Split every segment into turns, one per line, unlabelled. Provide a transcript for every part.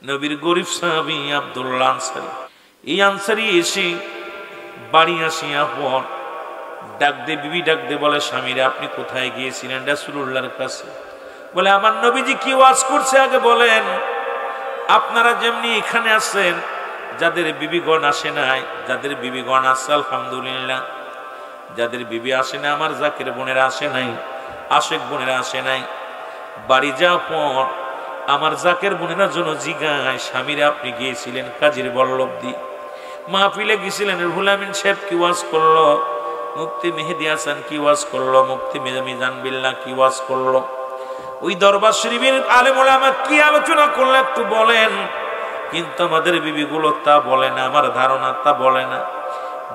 নবীর গরিব সাহাবী আব্দুল্লাহ আনসারী। এই আনসারী এসে বাড়ি আসিয়া পর ডাক দে, বিবি ডাক দে, বলে স্বামীরা আপনি কোথায় গিয়েছিলেন? রাসূলুল্লাহর কাছে। বলে আমার নবীজি কি ওয়াজ করছে আগে বলেন। আপনারা যেমনি এখানে আসছেন, যাদের বিবিগণ আসে নাই, যাদের বিবিগণ আসছে আলহামদুলিল্লাহ, যাদের বিবি আসে না, আমার জাকের বোনেরা আসে নাই, আশেক বোনেরা আসে নাই, বাড়ি যাওয়ার পর আমার জাকের বোনেরা জন্য জিগায় স্বামীরা আপনি গিয়েছিলেন কাজীর বল্লভদি, মাহফিলে গেছিলেন, রুহুল আমিন সাহেব কি ওয়াজ করলো, মুফতি মেহেদী হাসান কি ওয়াজ করলো, মুফতি মিজান বিল্লাহ কি ওয়াজ করলো, ওই দরবার শরীফের আলেম ওলামা কি আলোচনা করলো একটু বলেন। কিন্তু আমাদের বিবিগুলো তা বলে না, আমার ধারণা তা বলে না।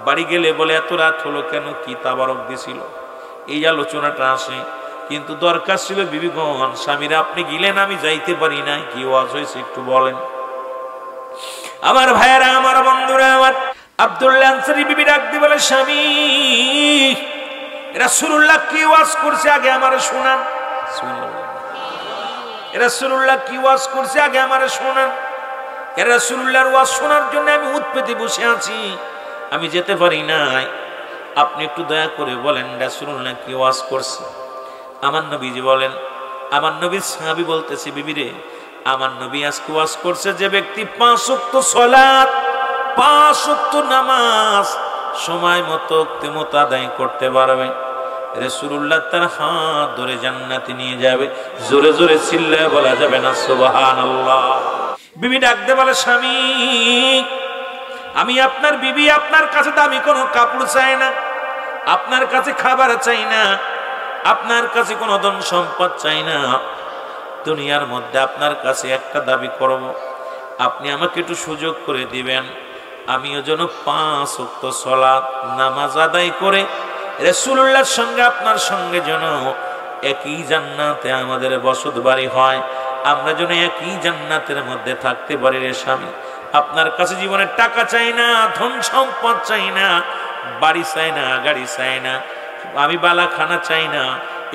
বাড়ি গেলে বলে এত রাত হলো কেন, কি তাবারক দিছিল, এই আলোচনাটা আসে। কিন্তু দরকার ছিল বিবিগণ স্বামীরা আপনি গেলেন, আমি যাইতে পারি নাই, কি ওয়াজ হয়েছে একটু বলেন। আমার ভাইয়েরা, আমার বন্ধুরা, আমার আব্দুল্লাহ আনসারী বিবি ডাক দিয়ে বলে স্বামী রাসূলুল্লাহ কি ওয়াজ করছে আগে আমারে শোনান। রাসূলুল্লাহ কি ওয়াজ করছে আগে আমারে শোনান। রাসূলুল্লাহর ওয়াজ শোনার জন্য আমি উৎপেতে বসে আছি, আমি যেতে পারি নাই, আপনি একটু দয়া করে বলেন রাসূলুল্লাহ কি ওয়াজ করছে। আমার নবীজি বলেন, আমার নবীর সাহাবী বলতেছে বিবিরে, আমার নবী আজকে ওয়াজ করছে যে ব্যক্তি 5 ওয়াক্ত সালাত, 5 ওয়াক্ত নামাজ সময় মতো আদায় করতে পারবে, রাসূলুল্লাহ তার হাত ধরে জান্নাতে নিয়ে যাবে। জোরে জোরে চিল্লায় বলা যাবে না সুবহানাল্লাহ। বিবি ডাকতে বলে স্বামী আমি আপনার বিবি, আপনার কাছে দামি কোনো কাপড় চাই না, আপনার কাছে খাবার চাই না, আপনার কাছে কোনো ধন সম্পদ চাই না, দুনিয়ার মধ্যে আপনার কাছে একটা দাবি করব, আপনি আমাকে একটু সুযোগ করে দিবেন, আমিও যেন 5 ওয়াক্ত সালাত নামাজ আদায় করে রাসূলুল্লাহর সঙ্গে আপনার সঙ্গে যেন একই জান্নাতে আমাদের বসত বাড়ি হয়, আমরা যেন একই জান্নাতের মধ্যে থাকতে পারি। রে স্বামী, আপনার কাছে জীবনের টাকা চাই না, ধন সম্পদ চাই না, বাড়ি চাই না, গাড়ি চাই না, আমি বালাখানা চাই না,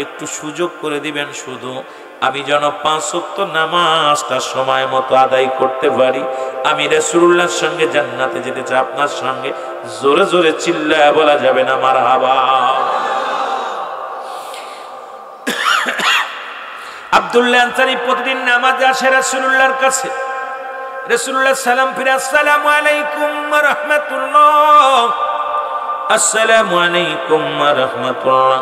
একটু সুযোগ করে দিবেন শুধু, আমি যেন 5 ওয়াক্ত নামাজটা সময় মতো আদায় করতে পারি, আমি রাসূলুল্লাহর সঙ্গে জান্নাতে যেতে চাই আপনার সঙ্গে। জোরে জোরে চিল্লায় বলা যাবে না মারহাবা। আব্দুল্লাহ আনসারী প্রতিদিন নামাজে আসে রাসূলুল্লাহর কাছে। রাসূলুল্লাহ সালাম ফিরে আসসালামু আলাইকুম ওয়া রাহমাতুল্লাহ, আসসালামু আলাইকুম ওয়া রাহমাতুল্লাহ।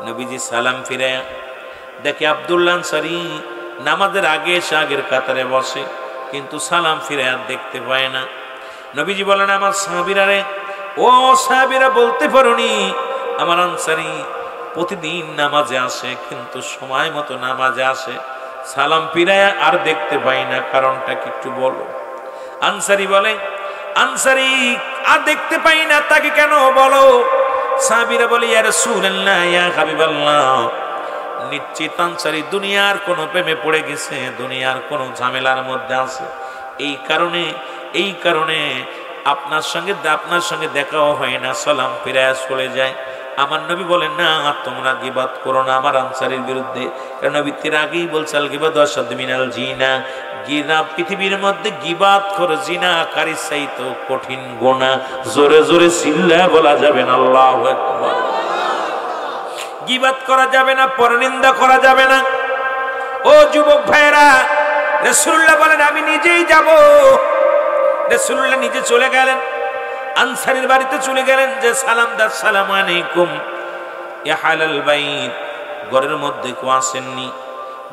নবীজি সালাম ফিরে দেখে আব্দুল্লাহ আনসারী নামাজের আগে এসে আগের কাতারে বসে, কিন্তু সালাম ফিরে আর দেখতে পায় না। নবীজি বলেন আমার সাহাবীরা রে, ও সাহাবীরা বলতে পারোনি আমার আনসারী প্রতিদিন নামাজে আসে, কিন্তু সময় মতো নামাজে আসে, সালাম ফিরায় আর দেখতে পাই না, কারণটা কি একটু বলো। আনসারী বলে আনসারী আর দেখতে পাই না, তাকে কেন বলো। সাহাবীরা বলে ইয়া রাসূলুল্লাহ ইয়া হাবিবাল্লাহ, নিশ্চিত আনসারী দুনিয়ার কোনো প্রেমে পড়ে গেছে, দুনিয়ার কোনো ঝামেলার মধ্যে আছে, এই কারণে আপনার সঙ্গে দেখাও হয় না, সালাম ফিরায় চলে যায়। আমার নবী বলেন না তোমরা গীবাত করো না আমার আনসারীর বিরুদ্ধে, কারণ নবী এর আগেই বলছে আল গীবাতু আশাদ্দু মিনাল জিনা, পৃথিবীর মধ্যে গীবাত করে জিনাকারীর চাইতে কঠিন গুনাহ। জোরে জোরে চিল্লায় বলা যাবে না আল্লাহু আকবার। গীবাত করা যাবে না, পরনিন্দা করা যাবে না। ও যুবক ভাইরা, রাসূলুল্লাহ বলেন আমি নিজেই যাব। রাসূলুল্লাহ নিজে চলে গেলেন, আনসারীর বাড়িতে চলে গেলেন, যে সালাম দাস সালামু আলাইকুম ইয়া হালাল বাইত। ঘরের মধ্যে কেউ আসেননি,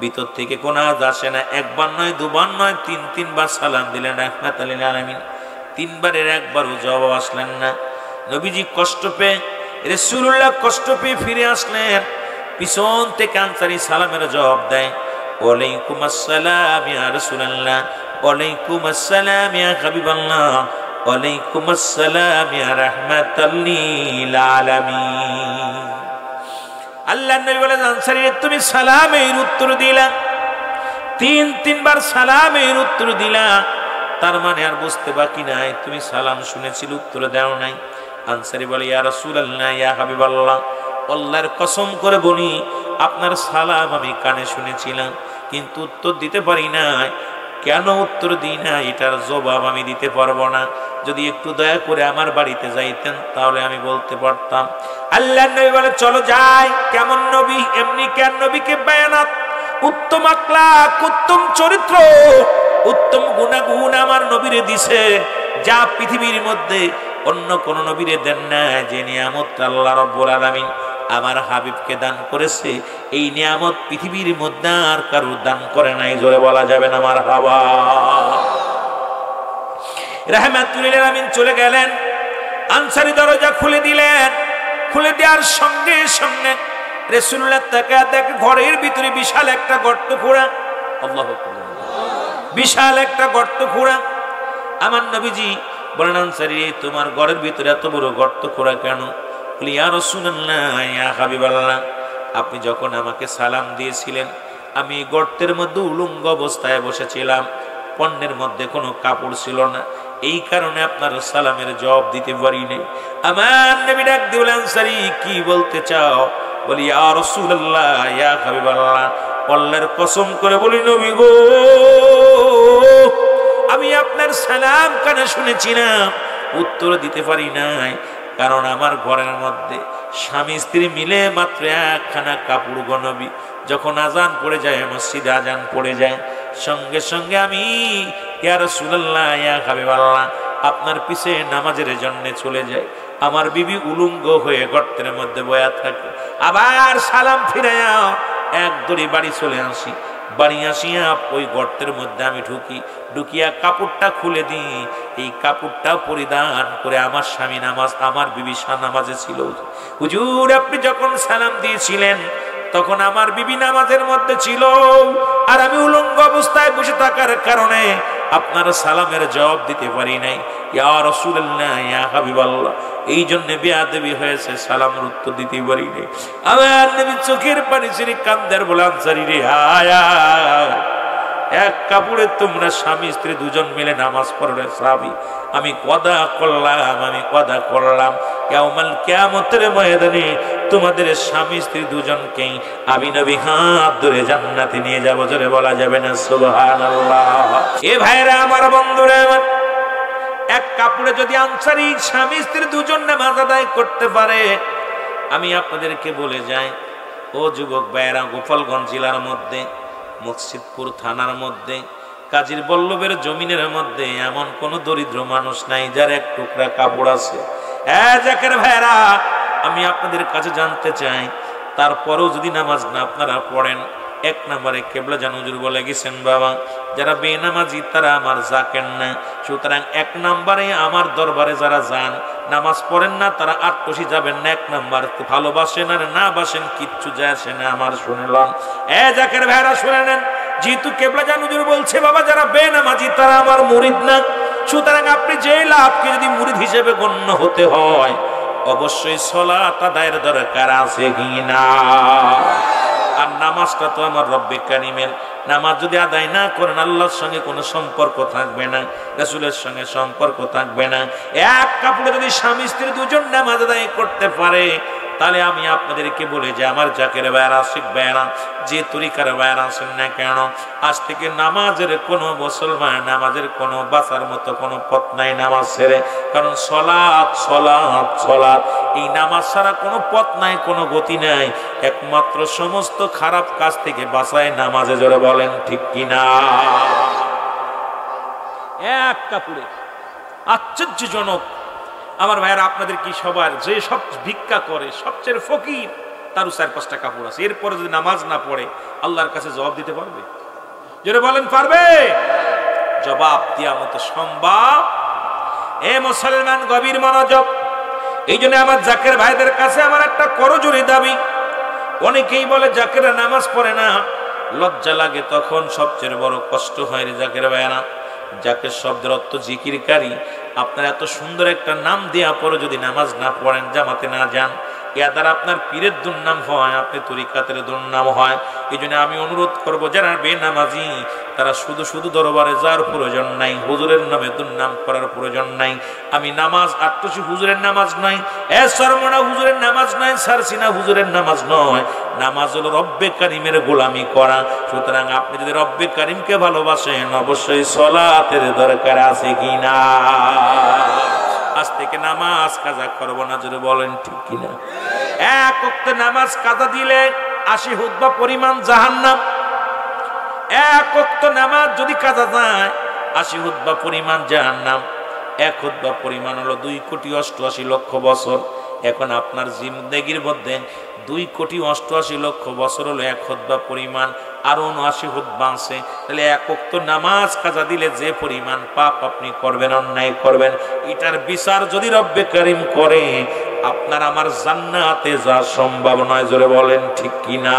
ভিতর থেকে কোনো আওয়াজ আসে না, একবার নয় দুবার নয় 3বার সালাম দিলেন রাহমাতাল লিল আলামিন, 3বারের একবারও জবাব আসলেন না। নবীজি কষ্ট পেয়ে, রাসূলুল্লাহ কষ্ট পেয়ে ফিরে আসলেন, পিছন থেকে আনসারী সালামের জবাব দেয়, ওয়ালাইকুম আসসালাম ইয়া রাসূলুল্লাহ, ওয়ালাইকুম আসসালাম ইয়া হাবিবাল্লাহ, ওয়ালাইকুম আসসালাম ইয়া রাহমাতাল লিল আলামিন। আল্লাহর নবী বলেন আনসারী তুমি সালামের উত্তর দিলা, 3বার সালামের উত্তর দিলা, তার মানে আর বুঝতে বাকি নাই তুমি সালাম শুনেছিল, উত্তর দাও নাই। আনসারী বলে ইয়া রাসূলুল্লাহ ইয়া হাবিবাল্লাহ, আল্লাহর কসম করে বলি আপনার সালাম আমি কানে শুনেছিলাম, কিন্তু উত্তর দিতে পারি নাই, কেন উত্তর দিই না এটার জবাব আমি দিতে পারবো না। যদি একটু দয়া করে আমার বাড়িতে যাইতেন তাহলে আমি বলতে পারতাম। আল্লাহর নবী বলে চলো যাই। কেমন নবী? এমনি কেন নবীকে বায়ানাত, উত্তম আখলাক, উত্তম চরিত্র, উত্তম গুণাগুণ আমার নবীরে দিছে, যা পৃথিবীর মধ্যে অন্য কোন নবীরে দেন না। যে নিয়ামত আল্লাহ রাব্বুল আলামিন আমার হাবিবকে দান করেছে, এই নিয়ামত পৃথিবীর মধ্যে আর কারো দান করে নাই। জোরে বলা যাবে না মারহাবা। রাহমাতুল লিল আলামিন চলে গেলেন, আনসারী দরজা খুলে দিলেন। খুলে দেওয়ার সঙ্গে সঙ্গে রাসূলুল্লাহ তাকে দেখে ঘরের ভিতরে বিশাল একটা গর্ত খোঁড়া। আল্লাহু আকবার। বিশাল একটা গর্ত খোঁড়া। আমার নবীজি বলেন, আনসারী তোমার ঘরের ভিতরে এত বড় গর্ত খোঁড়া কেন? বলি, ইয়া রাসূলুল্লাহ, ইয়া হাবিবাল্লাহ, আপনি যখন আমাকে সালাম দিয়েছিলেন আমি গর্তের মধ্যে উলঙ্গ অবস্থায় বসেছিলাম, পণ্যের মধ্যে কোনো কাপড় ছিল না, এই কারণে আপনার সালামের জবাব দিতে পারিনি। আমার নবী ডাক দিলেন, আনসারী কি বলতে চাও? বলি, ইয়া রাসূলুল্লাহ, ইয়া হাবিবাল্লাহ, আল্লাহর কসম করে বলি নবী গো, আমি আপনার সালাম কানে শুনেছি না, উত্তর দিতে পারি নাই, কারণ আমার ঘরের মধ্যে স্বামী স্ত্রী মিলে মাত্র একখানা কাপড় গো নবী। যখন আজান পড়ে যায়, মসজিদে আজান পড়ে যায়, সঙ্গে সঙ্গে আমি ইয়া রাসূলুল্লাহ, ইয়া হাবিবাল্লাহ, আপনার পিছে নামাজের জন্য চলে যাই। আমার বিবি উলঙ্গ হয়ে গর্তের মধ্যে বয়া থাকে। আবার সালাম ফিরাইয়া এক দড়ি বাড়ি চলে আসি। বাড়ি আসিয়া ওই গর্তের মধ্যে আমি ঢুকিয়া কাপড়টা খুলে দিই। এই কাপড়টা পরিধান করে আমার স্বামী আমার বিবি নামাজে ছিল। হুজুর, আপনি যখন সালাম দিয়েছিলেন তখন আমার বিবি নামাজের মধ্যে ছিল, আর আমি উলঙ্গ অবস্থায় বসে থাকার কারণে আপনার সালামের জবাব দিতে পারি নাই। ইয়া রাসূলুল্লাহ, ইয়া হাবিবাল্লাহ, এই জন্য বেয়াদবি হয়েছে, সালামের উত্তর দিতে পারি নাই। আমার নবী চোখের পানি ছেড়ে কান্দার বলে, আনসারী রে, আয়া এক কাপড়ে তোমরা স্বামী স্ত্রী দুজন মিলে নামাজ পড়লে সাহাবী, আমি ওয়াদা করলাম কিয়ামত কিয়ামতের ময়দানে তোমাদের স্বামী স্ত্রী দুজনকেই আমি নবী হাত ধরে জান্নাতে নিয়ে যাব। জোরে বলা যাবে না সুবহানাল্লাহ। এ ভাইরা আমার, বন্ধুরা আমার, এক কাপড়ে যদি আনসারী স্বামী স্ত্রী দুজন নামাজ আদায় করতে পারে, আমি আপনাদেরকে বলে যাই, ও যুবক ভাইরা, গোপালগঞ্জ জেলার মধ্যে মসজিদপুর থানার মধ্যে কাজীর বল্লভের জমিনের মধ্যে এমন কোন দরিদ্র মানুষ নাই যার এক টুকরা কাপড় আছে। জাকের ভাইরা, আমি আপনাদের কাছে জানতে চাই, তারপরেও যদি নামাজ না আপনারা পড়েন, এক নম্বরে কেবলা জান হুজুর বলে গেছেন, বাবা যারা বেনামাজি তারা আমার জাকের না। সুতরাং এক নম্বরে আমার দরবারে যারা যান নামাজ পড়েন না তারা আটকষি যাবেন না। এক নম্বর, ভালোবাসেন আর না বাসেন কিচ্ছু যায় আসে না আমার। শুনলাম জাকের ভাইরা, শুনে নেন, যেহেতু কেবলা জান হুজুর বলছে বাবা যারা বেনামাজি তারা আমার মুরিদ না, সুতরাং আপনি যে লাভকে যদি মুরিদ হিসেবে গণ্য হতে হয় অবশ্যই সালাত আদায়ের দরকার আছে কিনা। আর নামাজটা তো আমার রব্বে কারিমের, নামাজ যদি আদায় না করেন আল্লাহর সঙ্গে কোনো সম্পর্ক থাকবে না, রাসূলের সঙ্গে সম্পর্ক থাকবে না। এক কাপড়ে যদি স্বামী স্ত্রী দুজন নামাজ আদায় করতে পারে, তাহলে আমি আপনাদেরকে বলে যে আমার জাকের ভাইরা, আশিক ভাইরা, যে তরিকার ভাইরা আছেন না কেন, আজ থেকে নামাজের কোনো মুসলমান নামাজের কোনো বাঁচার মতো কোনো পথ নাই নামাজ ছেড়ে। কারণ সলাৎ সলাৎ সলাৎ, এই নামাজ ছাড়া কোনো পথ নাই, কোনো গতি নাই। একমাত্র সমস্ত খারাপ কাজ থেকে বাঁচায় নামাজে। জোরে বলেন ঠিক কিনা? এক কাপড়ে আশ্চর্যজনক আমার ভাইয়েরা, আপনাদের কি সবার যে সব ভিক্ষা করে সবচেয়ে ফকির তারও 4-5টা কাপড় আছে, এরপরে যদি নামাজ না পড়ে আল্লাহর কাছে জবাব দিতে পারবে? জোরে বলেন পারবে? জবাব দেওয়া মতো সম্ভব? এ মুসলমান, গভীর মনোযোগ। এই জন্য আমার জাকের ভাইদের কাছে আমার একটা করজোড়ে দাবি। অনেকেই বলে জাকেরা নামাজ পড়ে না, লজ্জা লাগে, তখন সবচেয়ে বড় কষ্ট হয় রে জাকের ভাইরা। জাকের শব্দের অর্থ জিকিরকারী। আপনার এত সুন্দর একটা নাম দেওয়া পরে যদি নামাজ না পড়েন, জামাতে না যান, এর দ্বারা আপনার পীরের দুর্নাম হয়, আপনি তরিকাতের দুর্নাম হয়। এই জন্য আমি অনুরোধ করব, যারা বেনামাজি তারা শুধু শুধু দরবারে যাওয়ার প্রয়োজন নাই, হুজুরের নামে দুর্নাম করার প্রয়োজন নাই। আমি নামাজ আটটুসি হুজুরের নামাজ নয়, সরমনা হুজুরের নামাজ নয়, সারসিনা হুজুরের নামাজ নয়। নামাজ হলো রব্বে কারিমের গোলামি করা। সুতরাং আপনি যদি রব্বে কারিমকে ভালোবাসেন, অবশ্যই সলাতের দরকার আছে কিনা। আজ থেকে নামাজ কাজা করবো না, যদি বলেন ঠিক কিনা। এক ওয়াক্ত নামাজ কাজা দিলে 80 হুতবা পরিমাণ জাহান্নাম। এক ওয়াক্ত নামাজ যদি কাজা যায় 80 হুতবা পরিমাণ জাহান্নাম। এক হুতবা পরিমাণ হলো 2,88,00,000 বছর। এখন আপনার জিন্দেগির মধ্যে 2,88,00,000 বছর হলো এক হুতবা পরিমাণ, আরো 79 হুতবা আছে। তাহলে এক ওয়াক্ত নামাজ কাজা দিলে যে পরিমাণ পাপ আপনি করবেন, অন্যায় করবেন, এটার বিচার যদি রব্বে কারিম করে, আপনার আমার জান্নাতে যা সম্ভব নয়। জোরে বলেন ঠিক কিনা।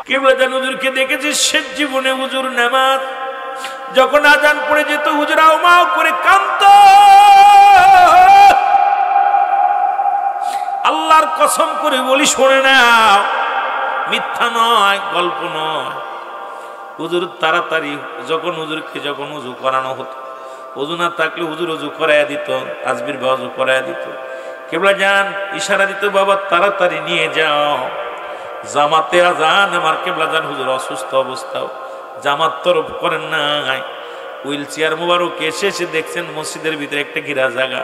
কিবলাদান হুজুরকে দেখেছি শেষ জীবনে হুজুর নামাজ যখন আজান পড়ে যেত, হুজুর আউমাও করে কাঁদত। আল্লাহর কসম করে বলি, শোনে না, মিথ্যা নয়, গল্প নয়। হুজুর তাড়াতাড়ি যখন উজু করানো হতো, উজু না থাকলে হুজুর উজু করাইয়া দিত, তাসবির বা উজু করাইয়া দিত। কেবলা যান ইশারা দিত, বাবা তাড়াতাড়ি নিয়ে যাও, জামাতে আজান। আমার কেবলা যান হুজুর অসুস্থ অবস্থাও জামাত তরফ করেন নাই, হুইল চেয়ার মোবারক এসে দেখছেন মসজিদের ভিতরে একটা ঘিরা জায়গা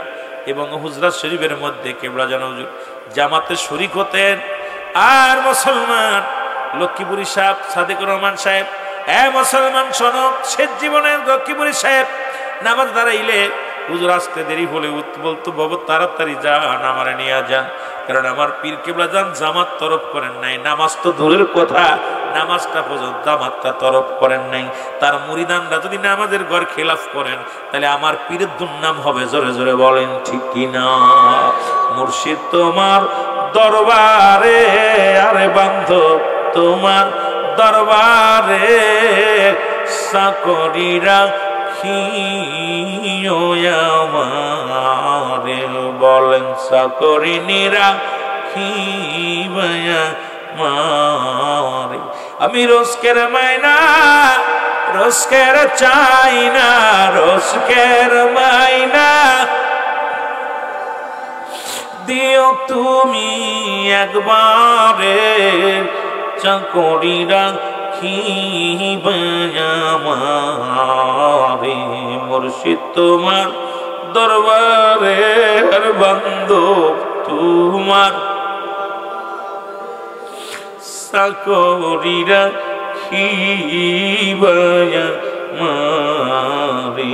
এবং হুজরা শরীফের মধ্যে কেবলা যান হুজুর জামাতে শরীক হতেন। আর মুসলমান লক্ষ্মীপুরী সাহেব, সাদেকুর রহমান সাহেব, মুসলমান সনক শেষ জীবনের লক্ষ্মীপুরী সাহেব নামাজ দাঁড়াইলে হুজুর আসতে দেরি হলে বলতো, বাবা তাড়াতাড়ি যান, আমারে নিয়ে যান। কারণ আমার পীর কেবলা যান জামাত তরফ করেন নাই। নামাজ তো দূরের কথা, নামাজটা পর্যন্ত জামাতটা তরফ করেন নাই। তার মুরিদানরা যদি নামাজের ঘর খেলাফ করেন, তাহলে আমার পীরের দুর্নাম হবে। জোরে জোরে বলেন ঠিক কিনা। মুর্শিদ তোমার দরবারে, আরে বান্ধব তোমার দরবারে, চাকরিরা আমারে, বলেন চাকরিনীরা মারে। আমি রোজকের মাইনা, রোজকের চাই না, রোজকের মাইনা দিও তুমি একবারে, চাকরিরা আমারে। মুর্শিদ তোমার দরবারে, বান্ধব তোমার চাকরিরা মারে,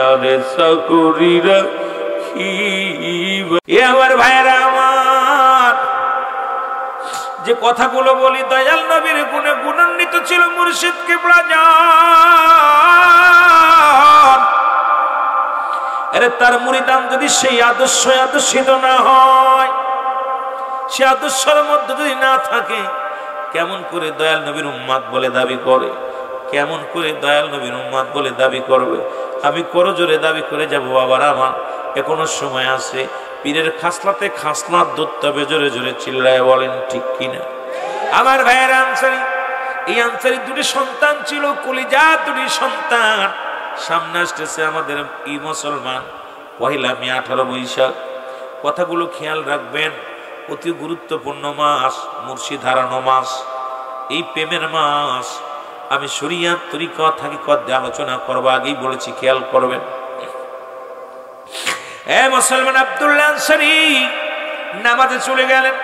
আরে চাকরিরা আমার ভাইরা আমার, যে কথাগুলো বলি দয়াল নবীর গুণে গুণান্বিত ছিল মুর্শিদ কিবলা জান। আরে তার মুরিদান যদি সেই আদর্শ আদর্শিত না হয়, সে আদর্শের মধ্যে যদি না থাকে, কেমন করে দয়াল নবীর উম্মাত বলে দাবি করে? কেমন করে দয়াল নবীর উম্মাত বলে দাবি করবে? আমি করজোরে দাবি করে যাব, বাবার আমার এখনো সময় আছে। পীরের খাসলাতে খাসলাত ধরতে হবে। জোরে জোরে চিল্লায় বলেন ঠিক কিনা। আমার ভাইয়ের আনসারি, এই আনসারি দুটি সন্তান ছিল, কলিজা দুটি সন্তান। সামনে আসতেছে আমাদের এই মুসলমান পহেলা মে 18 বৈশাখ। কথাগুলো খেয়াল রাখবেন, অতি গুরুত্বপূর্ণ মাস, মুর্শিদ হারানো মাস, এই প্রেমের মাস। আমি শরিয়াত তরিকত হাকিকত দিয়ে আলোচনা করবো, আগেই বলেছি, খেয়াল করবেন। মুসলমান আব্দুল্লাহ আনসারী নামাজে চলে গেলেন।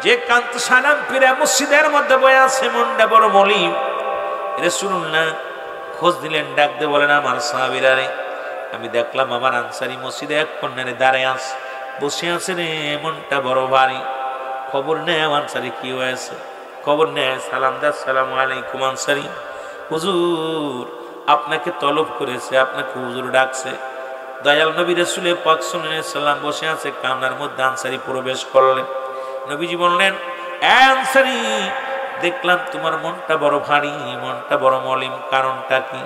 যে কান্ত সালাম ফিরে মসজিদের মধ্যে বয়ে আছে, মনটা বড় মলিন। রাসূলুল্লাহ খোঁজ দিলেন, ডাক দিয়ে বলেন, আমার সাহাবীরা রে, আমি দেখলাম আমার আনসারী মসজিদে এক কর্নারে দাঁড়ায় আছে, বসে আছে রে, মনটা বড় ভারী। খবর নেয় আনসারী কি হয়েছে, খবর নেয়, সালাম দা, আসসালামু আলাইকুম আনসারী, হুজুর আপনাকে তলব করেছে, আপনাকে হুজুর ডাকছে। দয়াল নবী রাসূল পাক সাল্লাল্লাহু আলাইহি সাল্লাম বসে আছে, কামরার মধ্যে আনসারী প্রবেশ করলেন। নবীজি বললেন, আনসারী দেখলাম তোমার মনটা বড় ভারী, মনটা বড় মলিন, কারণটা কি?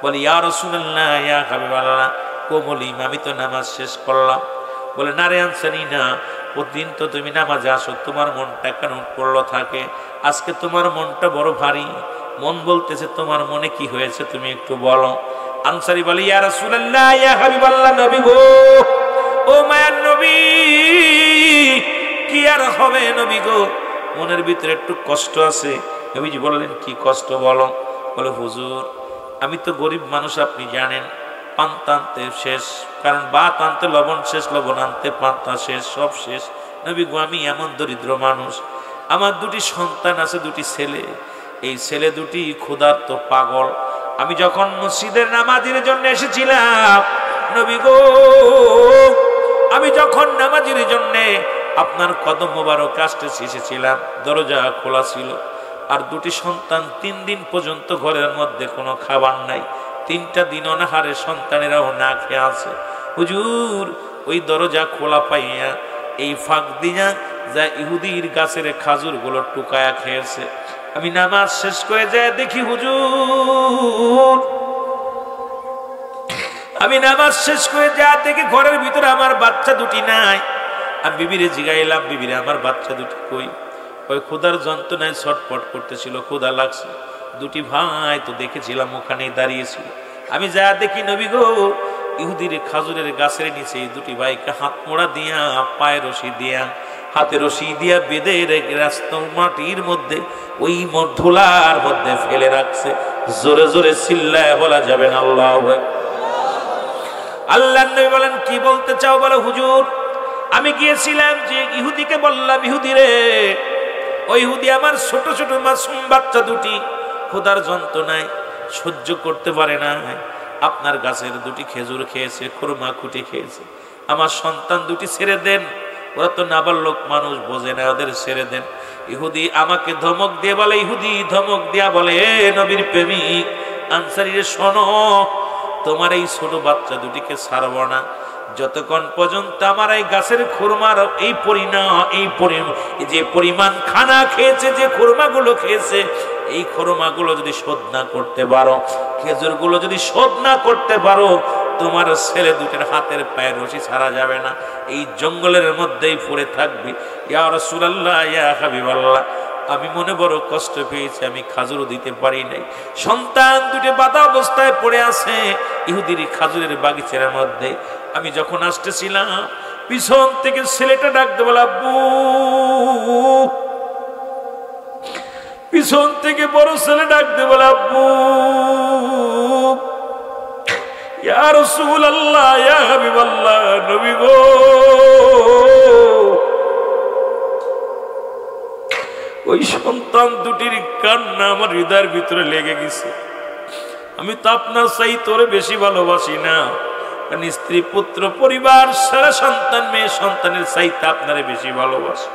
বলি, ইয়া রাসূলুল্লাহ, ইয়া হাবিবাল্লাহ, কো মলিন? আমি তো নামাজ শেষ করলাম। বলে না রে আনসারি না, প্রতিদিন তো তুমি নামাজে আসো, তোমার মনটা কেন করলো থাকে, আজকে তোমার মনটা বড় ভারী, মন বলতেছে তোমার মনে কি হয়েছে তুমি একটু বলো। আনসারি বলে ইয়া রাসূলুল্লাহ, ইয়া হাবিবাল্লাহ, নবী গো, ও মায়ার নবী, কি আর হবে নবী গো, মনের ভিতরে একটু কষ্ট আছে। নবীজি বললেন কি কষ্ট বলো। বলে হুজুর, আমি তো গরিব মানুষ, আপনি জানেন, পান্তা আনতে শেষ, কারণ ভাত আনতে লবণ শেষ, লবণ আনতে পান্তা শেষ, সব শেষ। নবী গো, আমি এমন দরিদ্র মানুষ, আমার দুটি সন্তান আছে, দুটি ছেলে, এই ছেলে দুটি ক্ষুধার্ত পাগল। আমি যখন মসজিদের নামাজের জন্য এসেছিলাম নবী গো, আমি যখন নামাজের জন্য আপনার কদম মোবারক আসতে এসেছিলাম, দরজা খোলা ছিল, আর দুটি সন্তান 3 দিন পর্যন্ত ঘরের মধ্যে কোনো খাবার নাই, 3টা দিন অনাহারে সন্তানেরাও না খেয়ে আছে। হুজুর, ওই দরজা খোলা পাইয়া এই ফাঁক দিয়া যা ইহুদির গাছের খাজুরগুলো টুকায়া খেয়েছে। আমি নামাজ শেষ করে যায় দেখি হুজুর, আমি নামাজ শেষ করে যা দেখি ঘরের ভিতরে আমার বাচ্চা দুটি নাই। আমি বিবিরে জিগাইলাম, বিবিরে আমার বাচ্চা দুটি কই? ওই ক্ষুধার যন্ত্রণায় ছটফট করতেছিল, ক্ষুধা লাগছে। দুটি ভাই তো দেখেছিলাম ওখানেই দাঁড়িয়েছিল। আমি যা দেখি নবী গো, ইহুদির খাজুরের গাছের নিচে এই দুটি ভাইকে হাত মোড়া দিয়া, পায়ে রশি দিয়া, হাতে রশি দিয়া বেঁধে রাস্তা মাটির মধ্যে ওই ধুলার মধ্যে ফেলে রাখছে। জোরে জোরে চিল্লায় বলা যাবে না আল্লাহু আকবার। আল্লাহর নবী বলেন কি বলতে চাও? বলে হুজুর, আমি গিয়েছিলাম যে ইহুদিকে বললাম, ইহুদি রে, ওই ইহুদি আমার ছোট ছোট মাসুম বাচ্চা দুটি ক্ষুধার যন্ত্রণায় সহ্য করতে পারে না, আপনার গাছের দুটি খেজুর খেয়েছে, খুরমা খুঁটি খেয়েছে, আমার সন্তান দুটি ছেড়ে দেন, ওরা তো নাবালক মানুষ, বোঝে না, ওদের ছেড়ে দেন। ইহুদি আমাকে ধমক দিয়ে বলে, ইহুদি ধমক দিয়া বলে, এ নবীর প্রেমিক আনসারী রে, শোনো, তোমার এই ছোট বাচ্চা দুটিকে ছাড়ব না যতক্ষণ পর্যন্ত আমার এই গাছের খুরমার এই যে পরিমাণ খানা খেয়েছে, যে খুরমাগুলো খেয়েছে, এই খুরমাগুলো যদি শোধ না করতে পারো, খেজুরগুলো যদি শোধ না করতে পারো, তোমার ছেলে দুটের হাতের পায়ের রশি ছাড়া যাবে না, এই জঙ্গলের মধ্যেই পড়ে থাকবে। ইয়া রাসূলুল্লাহ, ইয়া হাবিবাল্লাহ, আমি মনে বড় কষ্ট পেয়েছি, আমি খাজুরও দিতে পারি নাই, সন্তান দুটো বাঁধা অবস্থায় পড়ে আছে ইহুদির খাজুরের বাগিচার মধ্যে। আমি যখন আসতেছিলাম, পিছন থেকে ছেলেটা ডাকতে বলে আব্বু, পিছন থেকে বড় ছেলে ডাকতে বলে আব্বু। ইয়া রাসূলুল্লাহ, ইয়া হাবিবাল্লাহ, নবী গো, ওই সন্তান দুটির কান্না আমার হৃদয়ের ভিতরে লেগে গেছে। আমি তো আপনার চাই তোরে বেশি ভালোবাসি না, কারণ স্ত্রী পুত্র পরিবার সারা সন্তান মেয়ে সন্তানের চাইতে আপনারে বেশি ভালোবাসি।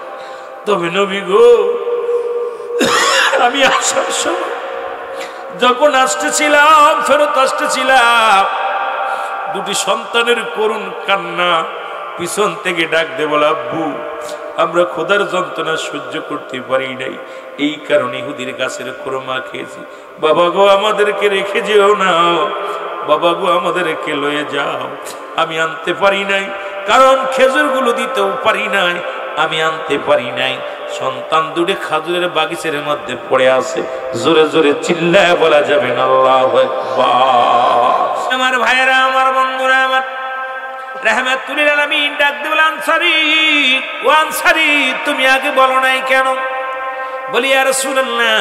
তবে নবী গো, আমি আসার সময় যখন আসতেছিলাম, ফেরত আসতেছিলাম, দুটি সন্তানের করুণ কান্না পিছন থেকে ডাক দে বলে আব্বু, আমরা খোদার যন্ত্রণা সহ্য করতে পারি নাই, এই কারণে ইহুদির গাছের খুরমা খেয়েছি। বাবা গো, আমাদেরকে রেখে যেও না, বাবা গো, আমাদেরকে লয়ে যাও। আমি আনতে পারি নাই, কারণ খেজুরগুলো দিতেও পারি নাই, আমি আনতে পারি নাই। সন্তান দুটি খাজুরের বাগিচার মধ্যে পড়ে আছে। জোরে জোরে চিল্লায় বলা যাবে না আল্লাহু আকবার। আমার ভাইয়েরা, আমার বন্ধুরা, আমার রাহমাতুল লিল আলামিন ডাক দিয়ে বলে, আনসারী, ও আনসারী, তুমি আগে বলো নাই কেন? বলি ইয়া রাসূলুল্লাহ,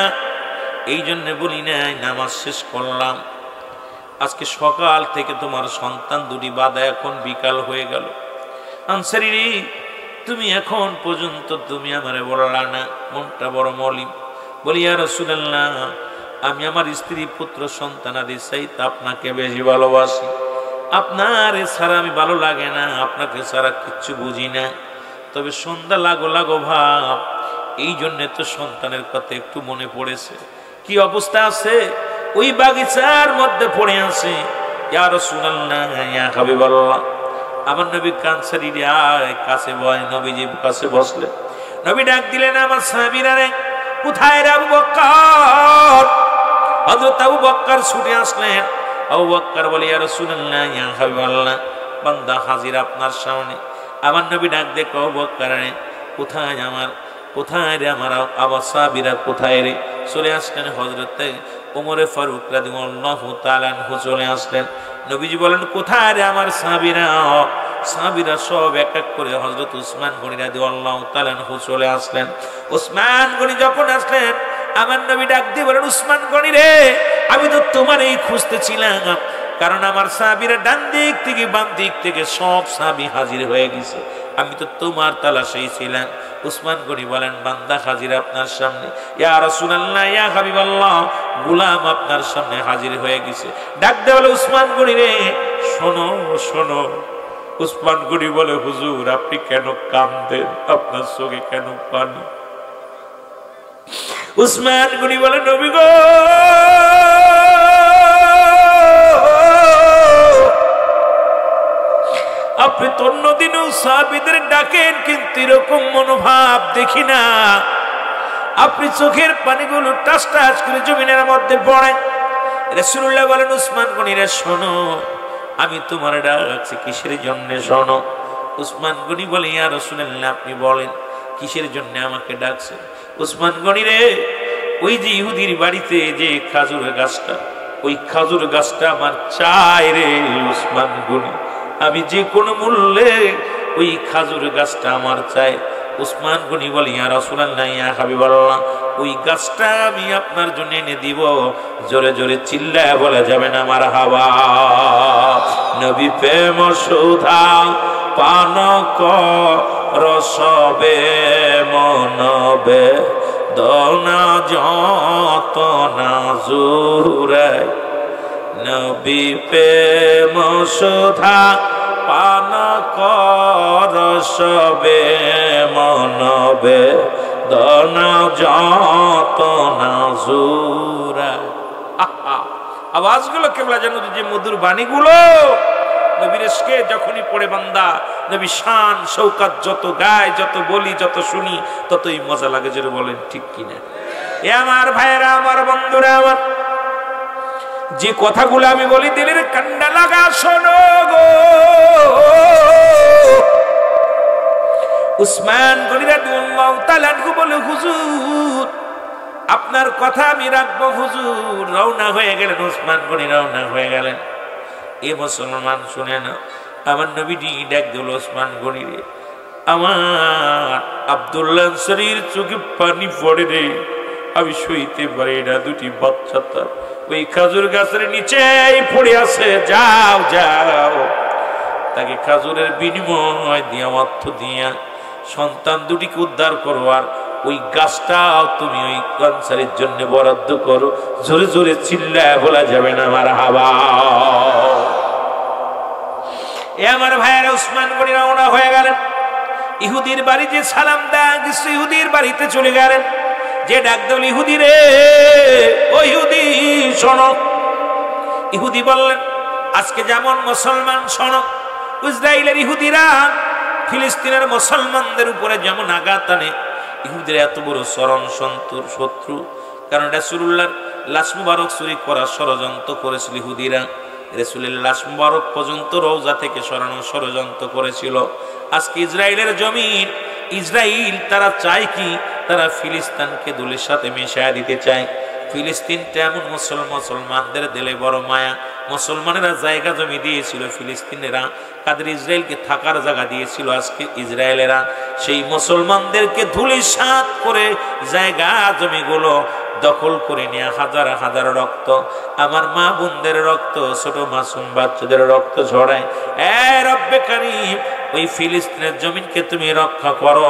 এই জন্য বলি নাই, নামাজ শেষ করলাম, আজকে সকাল থেকে তোমার সন্তান দুটি বাঁধা, এখন বিকাল হয়ে গেল। আনসারী, তুমি এখন পর্যন্ত তুমি আমারে বললা না, মনটা বড় মলিন। বলি ইয়া রাসূলুল্লাহ, আমি আমার স্ত্রী পুত্র সন্তানাদি চাইতে আপনাকে বেশি ভালোবাসি, আপনার ছাড়া আমি ভালো লাগে না, আপনাকে ছাড়া কিচ্ছু বুঝি না। তবে সন্ধ্যা লাগো লাগো ভাব, এই জন্যে তো সন্তানের কথা একটু মনে পড়েছে। কি অবস্থা আছে? ওই বাগিচার মধ্যে পড়ে আছে। ইয়া রাসূলুল্লাহ, ইয়া হাবিবাল্লাহ, আমার নবী কানসারী রে, আয় কাছে বয়। নবীজি কাছে বসলে, নবী ডাক দিলেন, আমার সাহাবীরা রে, কোথায় রে আবু বকর? হযরত আবু বকর ছুটে আসলেন। আবু বকর বলে, ইয়া রাসূলুল্লাহ, ইয়া হাবিবাল্লাহ, বান্দা হাজির আপনার সামনে। আমার নবী ডাক দিয়ে কও বকর রে কোথায় রে আমার আবার সাহাবীরা কোথায় রে? চলে আসলেন হযরত ওমর ফারুক রাদিয়াল্লাহু তাআলা আনহু চলে আসলেন। নবীজি বলেন কোথায় রে আমার সাহাবীরা? সাহাবীরা সব এক এক করে হযরত উসমান গনি রাদিয়াল্লাহু তাআলা আনহু চলে আসলেন। উসমান গনি যখন আসলেন আমার নবী ডাক দিয়ে বলেন উসমান গনি রে, আমি তো তোমারই খুঁজতেছিলাম, কারণ আমার সাহাবীরা ডান দিক থেকে বাম দিক থেকে সব সাহাবী হাজির হয়ে গেছে, আমি তো তোমার তালাশেই ছিলাম। উসমান গনি বলেন বান্দা হাজির আপনার সামনে। ইয়া রাসূলুল্লাহ, ইয়া হাবিবাল্লাহ, গোলাম আপনার সামনে হাজির হয়ে গেছে। ডাক দিয়ে বলে উসমান গনি রে, শোনো শোনো। উসমান গনি বলে হুজুর আপনি কেন কাঁদেন? আপনার চোখে কেন পানি? উসমান গনি বলে নবী গো, আপনি তো অন্যদিনও সাহাবীদের ডাকেন, কিন্তু এরকম মনোভাব দেখি না। আপনি চোখের পানিগুলো টাস টাস করে জমিনের মধ্যে পড়েন। রাসূলুল্লাহ বলেন উসমান গনি রে শোনো, আমি তোমার ডাকছি কিসের জন্য শোনো। উসমান গনি বলে ইয়া রাসূলুল্লাহ আপনি বলেন কিসের জন্য আমাকে ডাকছেন? উসমান গনি রে, ওই যে ইহুদির বাড়িতে যে খাজুর গাছটা, ওই খাজুর গাছটা আমার চাই রে উসমান গনি, আমি যে কোনো মূল্যে ওই খাজুর গাছটা আমার চাই। উসমান গনি বলে ইয়া রাসূলুল্লাহ, ইয়া হাবিবাল্লাহ, ওই গাছটা আমি আপনার জন্য এনে দিব। জোরে জোরে চিল্লায় বলা যাবে না মারহাবা। নবী প্রেম সুধা পান রসবে মনবে দনা যত না জুরে। নবী প্রেম সুধা পান রসবে মনবে দনা যত না জুরে। আওয়াজগুলো কেবলা যেন যে মধুর বাণীগুলো নবীর ইশকে যখনই পড়ে বান্দা, নবী শান শৌকত যত গায়, যত বলি, যত শুনি, ততই মজা লাগে। যেটা বলেন ঠিক কিনা? এ আমার ভাইয়েরা, আমার বন্ধুরা, আমার যে কথাগুলো আমি বলি দিলের কান্ডা লাগা শোনো গো। উসমান গনি রাদিয়াল্লাহু তাআলা আনহু বলে হুজুর আপনার কথা আমি রাখবো হুজুর। রওনা হয়ে গেলেন উসমান গনি, রওনা হয়ে গেলেন। এ মুসলমান শুনে না, আমার নবীজি ডাক দিল উসমান গনি রে, আমার আব্দুল্লাহ আনসারীর চোখে পানি পড়ে রে, আমি সইতে পারি না। দুটি বাচ্চা তার ওই খাজুর গাছের নিচেই পড়ে আছে, যাও যাও তাকে খাজুরের বিনিময় দিয়া অর্থ দিয়া সন্তান দুটিকে উদ্ধার করো, আর ওই গাছটাও তুমি ওই আনসারীর জন্য বরাদ্দ করো। জোরে জোরে চিল্লায় বলা যাবে না মারহাবা। এ আমার ভাইয়েরা, উসমান গনি রওনা হয়ে গেলেন। ইহুদির বাড়িতে সালাম দেয়া কিছু ইহুদির বাড়িতে চলে গেলেন। যে ডাক দিল ইহুদি রে, ও ইহুদি শোনো। ইহুদি বললেন আজকে যেমন মুসলমান শোনো, ইসরায়েলের ইহুদিরা ফিলিস্তিনের মুসলমানদের উপরে যেমন আঘাত আনে, ইহুদিরা এত বড় চরম শত্রু। কারণ রাসূলুল্লাহর লাশ মুবারক চুরি করার ষড়যন্ত্র করেছিল ইহুদিরা। রাসূলের লাশ মুবারক পর্যন্ত রওজা থেকে সরানোর ষড়যন্ত্র করেছিল। আজকে ইসরায়েলের জমিন, ইসরায়েল তারা চায় কি, তারা ফিলিস্তিনকে দুলের সাথে মিশিয়ে দিতে চায়। ফিলিস্তিনটা এমন মুসলমানদের দিলে বড় মায়া। মুসলমানেরা জায়গা জমি দিয়েছিল ফিলিস্তিনেরা, কাদের ইসরায়েলকে থাকার জায়গা দিয়েছিল। আজকে ইসরায়েলেরা সেই মুসলমানদেরকে ধূলিসাৎ করে জায়গা জমিগুলো দখল করে নিয়ে হাজার হাজার রক্ত, আমার মা বোনদের রক্ত, ছোট মাসুম বাচ্চাদের রক্ত ঝরায়। এ রব্বে কারীম, ওই ফিলিস্তিনের জমিনকে তুমি রক্ষা করো,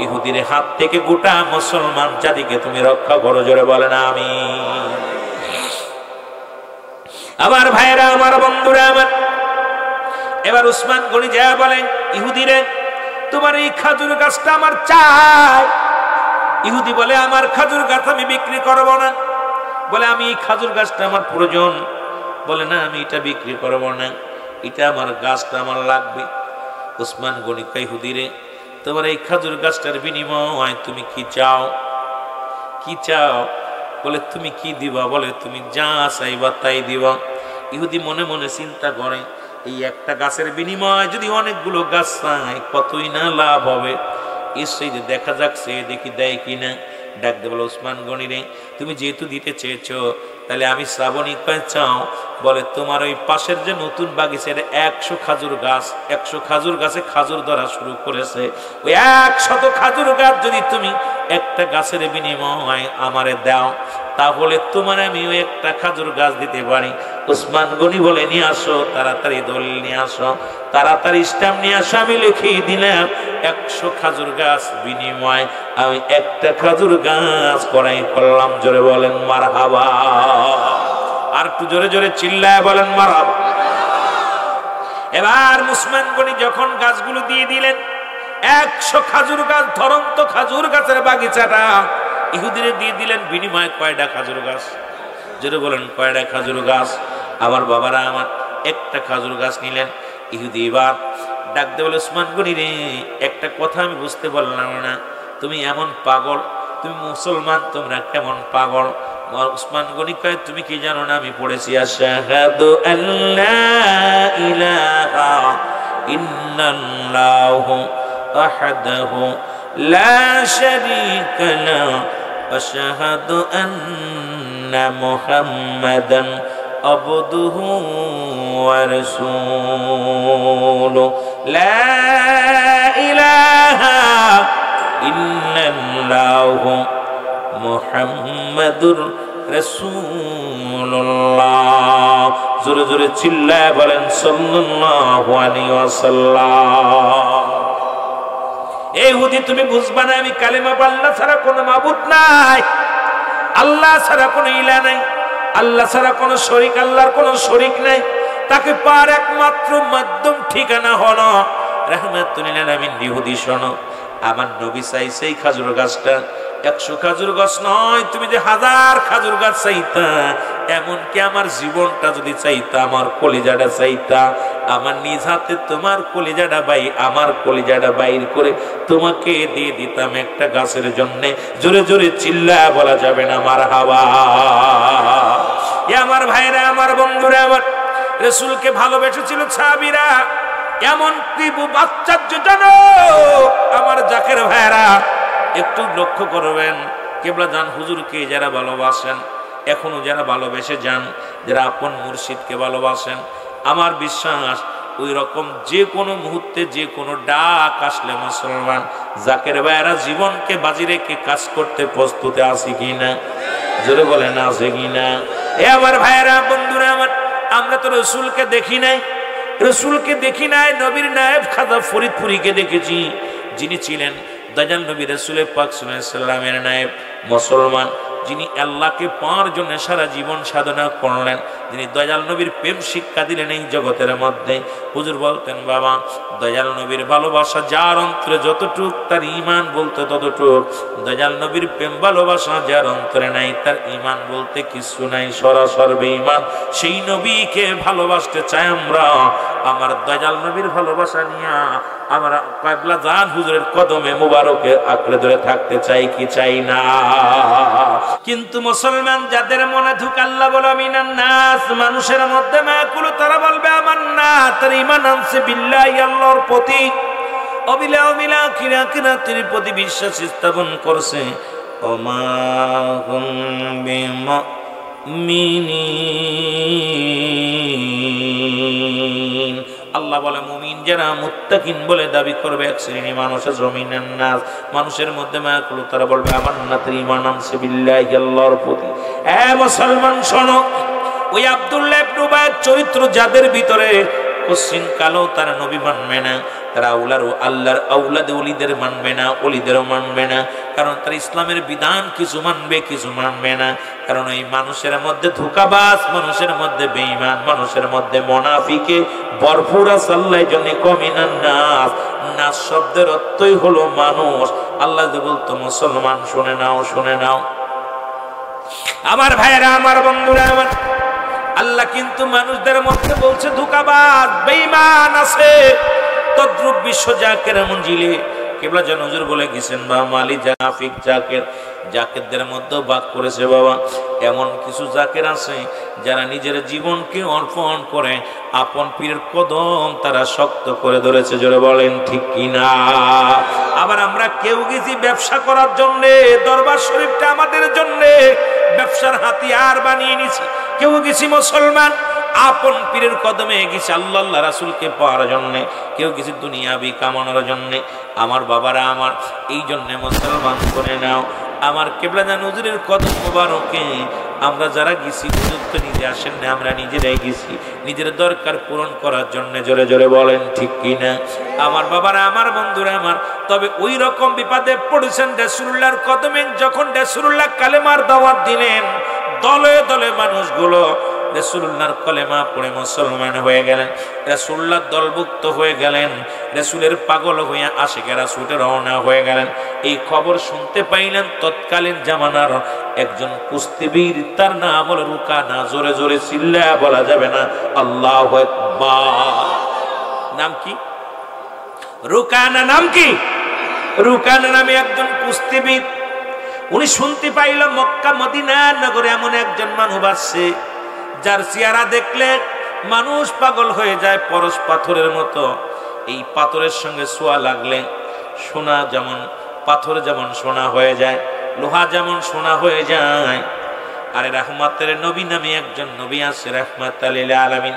ইহুদির হাত থেকে গোটা মুসলমান জাতিকে তুমি রক্ষা করো। জোরে বলেন আমিন। আমার ভাইরা, আমার বন্ধুরা, আমার এবার উসমান গনি যা বলেন ইহুদিরে, তোমার এই খাজুর গাছটা আমার চাই। ইহুদি বলে আমার খাজুর গাছ আমি বিক্রি করব না। বলে আমি এই খাজুর গাছটা আমার প্রয়োজন। বলে না, আমি এটা বিক্রি করব না, এটা আমার গাছটা আমার লাগবে। উসমান গনি কয় ইহুদিরে, তোমার এই খাজুর গাছটার বিনিময় তুমি কি চাও? কি চাও? বলে তুমি কি দিবা? বলে তুমি যা চাইবা তাই দিবা। ইহুদি মনে মনে চিন্তা করে, এই একটা গাছের বিনিময়ে যদি অনেকগুলো গাছ চাই কতই না লাভ হবে। এসে যে দেখা যাক সে দেখি দেয় কিনা। ডাক দে বলে ওসমান গনি রে, তুমি যেহেতু দিতে চেয়েছো তাহলে আমি শ্রাবণী কয় চাও? বলে তোমার ওই পাশের যে নতুন বাগিচার 100 খাজুর গাছ, 100 খাজুর গাছে খাজুর ধরা শুরু করেছে, ওই 100 খাজুর গাছ যদি তুমি একটা গাছের বিনিময়ে আমারে দাও তাহলে তোমার আমি ওই একটা খাজুর গাছ দিতে পারি। ওসমান গনি বলে নিয়ে আসো, তাড়াতাড়ি দলিল নিয়ে আসো, তাড়াতাড়ি স্ট্যাম্প নিয়ে আসো। আমি লিখিয়ে দিলাম 100 খাজুর গাছ বিনিময় আমি একটা খাজুর গাছ করাই করলাম। জোরে বলেন মারহাবা। আর একটু জোরে জোরে চিল্লায় বলেন মারহাবা। এবার ওসমান গনি যখন গাছগুলো দিয়ে দিলেন, 100 খাজুর গাছ, ধরন্ত খাজুর গাছের বাগিচাটা ইহুদিরে দিয়ে দিলেন। বিনিময়ে কয়টা খাজুর গাছ? জোরে বলেন কয়টা খাজুর গাছ? আমার বাবারা আমার একটা খাজুর গাছ নিলেন। ইহুদি এবার ডাক দে বলে ওসমান গনি রে, একটা কথা আমি বুঝতে পারলাম না, তুমি এমন পাগল, তুমি মুসলমান, তোমরা কেমন পাগল? ওসমান গনি কয় তুমি কি জানো না আমি পড়েছি আশহাদু আল্লা ইলাহা ইল্লাল্লাহু ওয়াহদাহু লা শারীকা লাহু ওয়া আশহাদু আন্না মুহাম্মাদান আবদুহু ওয়া রাসূলুহু লা ইলাহা ইল্লাল্লাহু মুহাম্মাদুর রাসূলুল্লাহ। জোরে জোরে চিল্লায় বলেন সাল্লাল্লাহু আলাইহি ওয়াসাল্লাম। এই ইহুদি তুমি বুঝবা না আমি কালেমা আল্লাহ ছাড়া কোনো মাবুদ নাই, আল্লাহ ছাড়া কোনো ইলাহ নাই, আল্লাহ ছাড়া কোনো শরীক, আল্লাহর কোনো শরীক নাই, তাকে পার একমাত্র মাধ্যম ঠিকানা হলো রাহমাতুল লিল আলামিন। ইহুদি শোনো, আমার নবী চাইছে এই খাজুর গাছটা 100 খাজুর গাছ নয়, তুমি যে 1000 খাজুর গাছ চাইতা, এমনকি আমার জীবনটা যদি চাইতা, আমার কলিজাটা চাইতা, আমার নিজ হাতে তোমার কলিজাটা আমার কলিজাটা বাইর করে তোমাকে দিয়ে দিতাম একটা গাছের জন্য। জোরে জোরে চিল্লা বলা যাবে না মারহাবা। আমার ভাইরা, আমার বন্ধুরা, আমার রাসূলকে ভালোবেসেছিল সাহাবীরা। এমন কি আশ্চর্য জানো আমার জাকের ভাইরা, একটু লক্ষ্য করবেন, কেবলা জান হুজুরকে যারা ভালোবাসেন, এখনো যারা ভালোবেসে যান, যারা আপন মুর্শিদকে ভালোবাসেন, আমার বিশ্বাস ওই রকম যে কোনো মুহূর্তে যে কোনো ডাক আসলে মুসলমান জাকের ভাইরা জীবনকে বাজি রেখে কাজ করতে প্রস্তুত আছে কিনা? জোরে বলেন আছে কিনা? এ আমার ভাইরা, বন্ধুরা আমার, আমরা তো রসুলকে দেখি নাই, রসুলকে দেখি নাই, নবীর নায়েব খাজা ফরিদপুরীকে দেখেছি, যিনি ছিলেন দয়াল নবী রাসূল পাক সাল্লাল্লাহু আলাইহি সাল্লামের নায়েব, মুসলমান, যিনি আল্লাহকে পাওয়ার জন্য সারা জীবন সাধনা করলেন, যিনি দয়াল নবীর প্রেম শিক্ষা দিলেন এই জগতের মধ্যে। হুজুর বলতেন, বাবা দয়াল নবীর ভালোবাসা যার অন্তরে যতটুক, তার ঈমান বলতে ততটুক। দয়াল নবীর প্রেম ভালোবাসা যার অন্তরে নাই, তার ঈমান বলতে কিছু নাই, সরাসরি বেঈমান। সেই নবীকে ভালোবাসতে চাই আমরা। আমার দয়াল নবীর ভালোবাসা নিয়ে আমরা কিবলা জান হুজুরের কদমে মুবারকে আঁকড়ে ধরে থাকতে চাই কি চাই না? কিন্তু মুসলমান যাদের মনে ধুক, আল্লাহ বলে মিনান নাস, মানুষের মধ্যে মায়াকুল, তারা বলবে আমার না, তার ঈমান আনছে বিল্লাহি, আল্লাহর প্রতি, অবিলা অমিলা কিরাকিরাতের প্রতি বিশ্বাস স্থাপন করছে। ওমা হুম বিমুমিনিন, আল্লাহ বলে মুমিন যারা মুত্তাকিন বলে দাবি করবে এক শ্রেণী মানুষের জমিনের নাস, মানুষের মধ্যে মায়াকুল, তারা বলবে আমার না, তার ঈমান আনছে বিল্লাহি, আল্লাহর প্রতি। এ মুসলমান শোনো, ওই আব্দুল্লাহ ইবনে উবাইয়ের চরিত্র যাদের ভিতরে কোশ্চিন কালো, তারা নবী মানবে না, তারা আল্লাহর আওলাদে ওলিদের মানবে না, ওলিদেরও মানবে না, কারণ তারা ইসলামের বিধান কিছু মানবে কিছু মানবে না। কারণ এই মানুষের মধ্যে ধোঁকাবাজ, মানুষের মধ্যে বেঈমান, মানুষের মধ্যে মুনাফিকে ভরপুর আছে। আল্লাহর জন্য কমিনান নাস, নাস শব্দের অর্থই হলো মানুষ। আল্লাহ যে বলতো মুসলমান শুনে নাও, শুনে নাও আমার ভাইয়েরা, আমার বন্ধুরা আমার, আল্লাহ কিন্তু মানুষদের মধ্যে বলছে ধোঁকাবাজ, বেঈমান আছে। তদ্রুপ বিশ্ব জাকের মঞ্জিলে কিবলা জান হুজুর বলে গেছেন, বা মালি জাফিক জাকের জাকেরদের মধ্যে ভাগ করেছে বাবা। এমন কিছু জাকের আছে যারা নিজের জীবনকে অর্পণ করে আপন পীরের কদম তারা শক্ত করে ধরেছে, জোরে বলেন ঠিক কিনা। আবার আমরা কেউ গেছি ব্যবসা করার জন্য, দরবার শরীফটা আমাদের জন্য ব্যবসার হাতিয়ার বানিয়ে নিছি। কেউ গেছি মুসলমান আপন পীরের কদমে গেছি আল্লাহ রাসূলকে পাওয়ার জন্য, কেউ গেছি দুনিয়াবি কামানোর জন্য। আমার বাবারা আমার এই জন্য মুসলমান করে নাও, আমার কেবলাজান হুজুরের কদম মোবারকে আমরা যারা গেছি হুজুর তো নিজে আসেন না, আমরা নিজেরাই গেছি নিজের দরকার পূরণ করার জন্য, জোরে জোরে বলেন ঠিক কিনা। আমার বাবারা আমার বন্ধুরা আমার, তবে ওই রকম বিপদে পড়েছেন রাসূলুল্লাহর কদমে, যখন রাসূলুল্লাহ কালেমার দাওয়াত দিলেন দলে দলে মানুষগুলো রাসূলুল্লাহর কলেমা পড়ে মুসলমান হয়ে গেলেন, রাসূলুল্লাহর দলভুক্ত হয়ে গেলেন, রাসূলের পাগল হয়ে আশিকেরা ছুটে রওনা হয়ে গেলেন। এই খবর শুনতে পাইলেন তৎকালীন জামানার একজন কুস্তিবীর, তার নাম হলো রুকানা। জোরে জোরে চিল্লায়া বলা যাবে না আল্লাহু আকবার। নাম কি? রুকানা। নাম কি? রুকানা নামে একজন কুস্তিবীর। উনি শুনতে পাইল মক্কা মদিনা নগরে এমন একজন মানুষ আছে যার চেহারা দেখলে মানুষ পাগল হয়ে যায়, পরশ পাথরের মতো। এই পাথরের সঙ্গে ছোঁয়া লাগলে সোনা যেমন পাথর যেমন সোনা হয়ে যায়, লোহা যেমন সোনা হয়ে যায়। আরে রাহমাতের নবী নামে একজন নবী আছে, রাহমাতাল লিল আলামিন,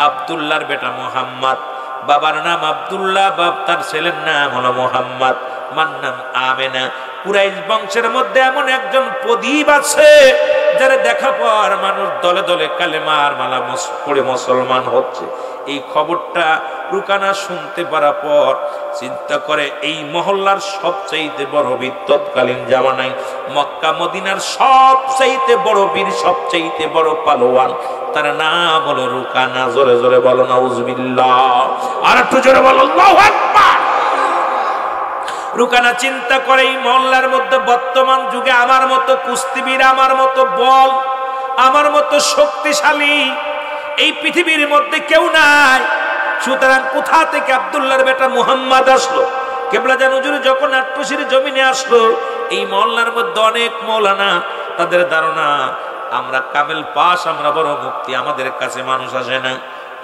আব্দুল্লাহর বেটা মুহাম্মদ। বাবার নাম আব্দুল্লাহ, বাপ তার ছেলের নাম হলো মুহাম্মদ, মার নাম আমেনা। কুরাইশ বংশের মধ্যে এমন একজন প্রদীপ আছে যারা দেখা পর মানুষ দলে দলে কালেমার মালা পড়ে মুসলমান হচ্ছে। এই খবরটা রুকানা শুনতে পারার পর চিন্তা করে এই মহল্লার সবচাইতে বড় বীর তৎকালীন জামানায় মক্কা মদিনার সবচাইতে বড় বীর, সবচাইতে বড় পালোয়ান, তার নাম হলো রুকানা। জোরে জোরে বলো নাউজুবিল্লাহ, আর একটু জোরে বলো আল্লাহু আকবার। রুকানা চিন্তা করে এই মহল্লার মধ্যে বর্তমান যুগে আমার মতো কুস্তিবীর, আমার মতো বল, আমার মতো শক্তিশালী এই পৃথিবীর মধ্যে কেউ নাই। সুতরাং কোথা থেকে আব্দুল্লাহর বেটা মুহাম্মদ আসলো? কেবলাজান হুজুর যখন আট্টশির জমিনে আসলো, এই মহল্লার মধ্যে অনেক মৌলানা, তাদের ধারণা আমরা কামেল পাস, আমরা বড় মুক্তি, আমাদের কাছে মানুষ আসে না।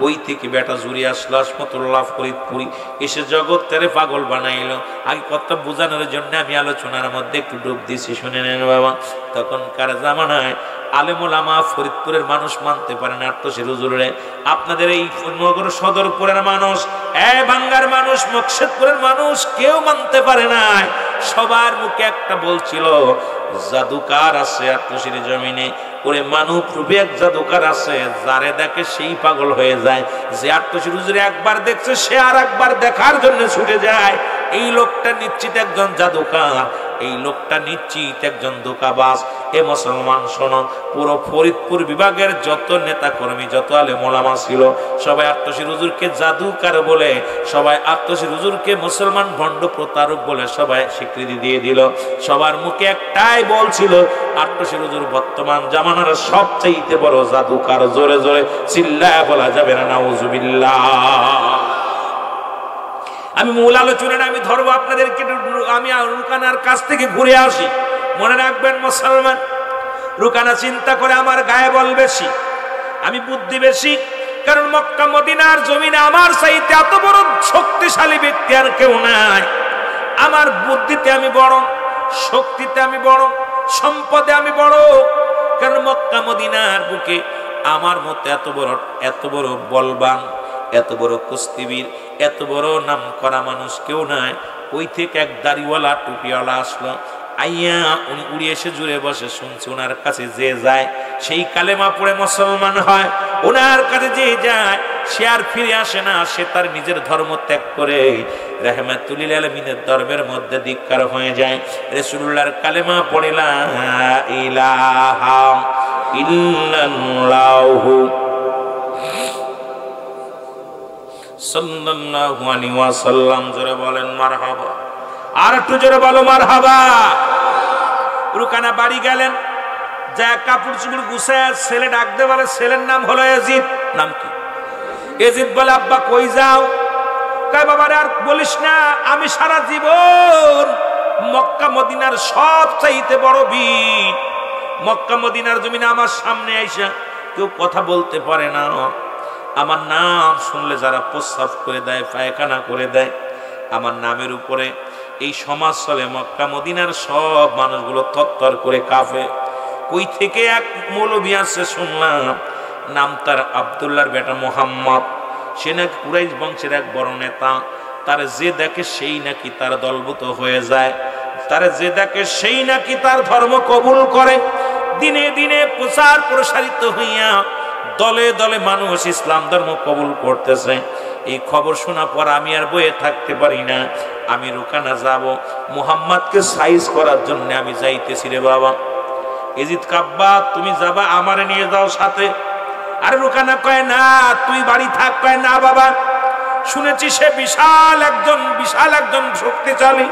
ওই থেকে বেটা জুড়ি আসলো আসমতুল্লাহ ফরিদপুরি, এসে জগৎ তেরে পাগল বানাইলো। আগে কথা বোঝানোর জন্য আমি আলোচনার মধ্যে একটু ডুব দিছি, শুনে নেন বাবা। তখনকার জামানায় আলেম ওলামা ফরিদপুরের মানুষ মানতে পারে না আট্টশির হুজুরে। আপনাদের এই নগর সদরপুরের মানুষ, ভাঙ্গার মানুষ, মকসেদপুরের মানুষ কেউ মানতে পারে নাই। সবার মুখে একটা বলছিল জাদুকার আছে আট্টশির জমিনে। ওরে মানব রূপে এক জাদুকার আছে, যারে দেখে সেই পাগল হয়ে যায়। যে আট্টশির হুজুরে একবার দেখছে সে আর একবার দেখার জন্য ছুটে যায়। এই লোকটা নিশ্চিত একজন জাদুকার, এই লোকটা নিশ্চিত একজন ধোঁকাবাজ। এ মুসলমান শোনো, পুরো ফরিদপুর বিভাগের যত নেতা কর্মী, যত আলেম ওলামা ছিল, সবাই আট্টশির হুজুরকে জাদুকার বলে, সবাই আট্টশির হুজুরকে মুসলমান ভণ্ড প্রতারক বলে সবাই স্বীকৃতি দিয়ে দিল। সবার মুখে একটাই বলছিল আট্টশির হুজুর বর্তমান জামানার সবচাইতে বড় জাদুকার। জোরে জোরে চিল্লায়া বলা যাবে না নাউজুবিল্লাহ। আমি মূল আলোচনাটা আমি ধরবো আপনাদেরকে, আমি রুকানার কাছ থেকে ঘুরে আসি। মনে রাখবেন মুসলমান, রুকানা চিন্তা করে আমার গায়ে বল বেশি, আমি বুদ্ধি বেশি, কারণ মক্কা মদিনার জমিনে আমার চাইতে এত বড় শক্তিশালী ব্যক্তি আর কেউ নাই। আমার বুদ্ধিতে আমি বড়, শক্তিতে আমি বড়, সম্পদে আমি বড়, কারণ মক্কা মদিনার বুকে আমার মতো এত বড় বলবান, এত বড় কুস্তিবীর, এত বড় নাম করা মানুষ কেউ নাই। ওই থেকে এক দাড়িওয়ালা টুপিওয়ালা আসলো, আইয়া উনি উড়ে এসে জুড়ে বসে শুনছে। ওনার কাছে যে যায় সেই কালেমা পড়ে মুসলমান হয়, ওনার কাছে যে যায় সে আর ফিরে আসে না, সে তার নিজের ধর্ম ত্যাগ করে রাহমাতুল লিল আলামিনের ধর্মের মধ্যে দীক্ষার হয়ে যায়। রাসূলুল্লাহর কালেমা পড়ে লা ইলাহা ইল্লাল্লাহু সাল্লাল্লাহু আলাইহি ওয়াসাল্লাম। জোরে বলেন মারহাবা, আর একটু জোরে বলো মারহাবা। রুকানা বাড়ি গেলেন, যা কাপড় চুপড় গুছায় ছেলে ডাকতে বলে, ছেলের নাম হলো এজিদ। নাম কি? এজিদ বলে আব্বা কই যাও? কয় বাবারে আর বলিস না, আমি সারা জীবন মক্কা মদিনার সবচাইতে বড় বীর। মক্কা মদিনার জমিনে আমার সামনে আইসা কেউ কথা বলতে পারে না। আমার নাম শুনলে যারা প্রস্রাব করে দেয়, পায়খানা করে দেয়, আমার নামের উপরে এই সমাজ চলে। মক্কা মদিনার সব মানুষগুলো থরথর করে কাঁপে। কই থেকে এক মৌলবী আসছে শুনলাম, নাম তার আব্দুল্লাহর বেটা মুহাম্মদ। সে নাকি কুরাইশ বংশের এক বড় নেতা। তার যে দেখে সেই নাকি তার দলভূত হয়ে যায়, তার যে দেখে সেই নাকি তার ধর্ম কবুল করে। দিনে দিনে প্রচার প্রসারিত হইয়া দলে দলে মানুষ ইসলাম ধর্ম কবুল করতেছে। এই খবর শোনা পর আমি আর বয়ে থাকতে পারি না। আমি রুকানা যাব, মুহাম্মদকে সাইজ করার জন্য আমি যাইতেছি রে বাবা। এজিদ কাব্বা তুমি যাবা, আমারে নিয়ে যাও সাথে। আর রুকানা কয় না তুই বাড়ি থাক। কয় না বাবা, শুনেছি সে বিশাল একজন শক্তিশালী,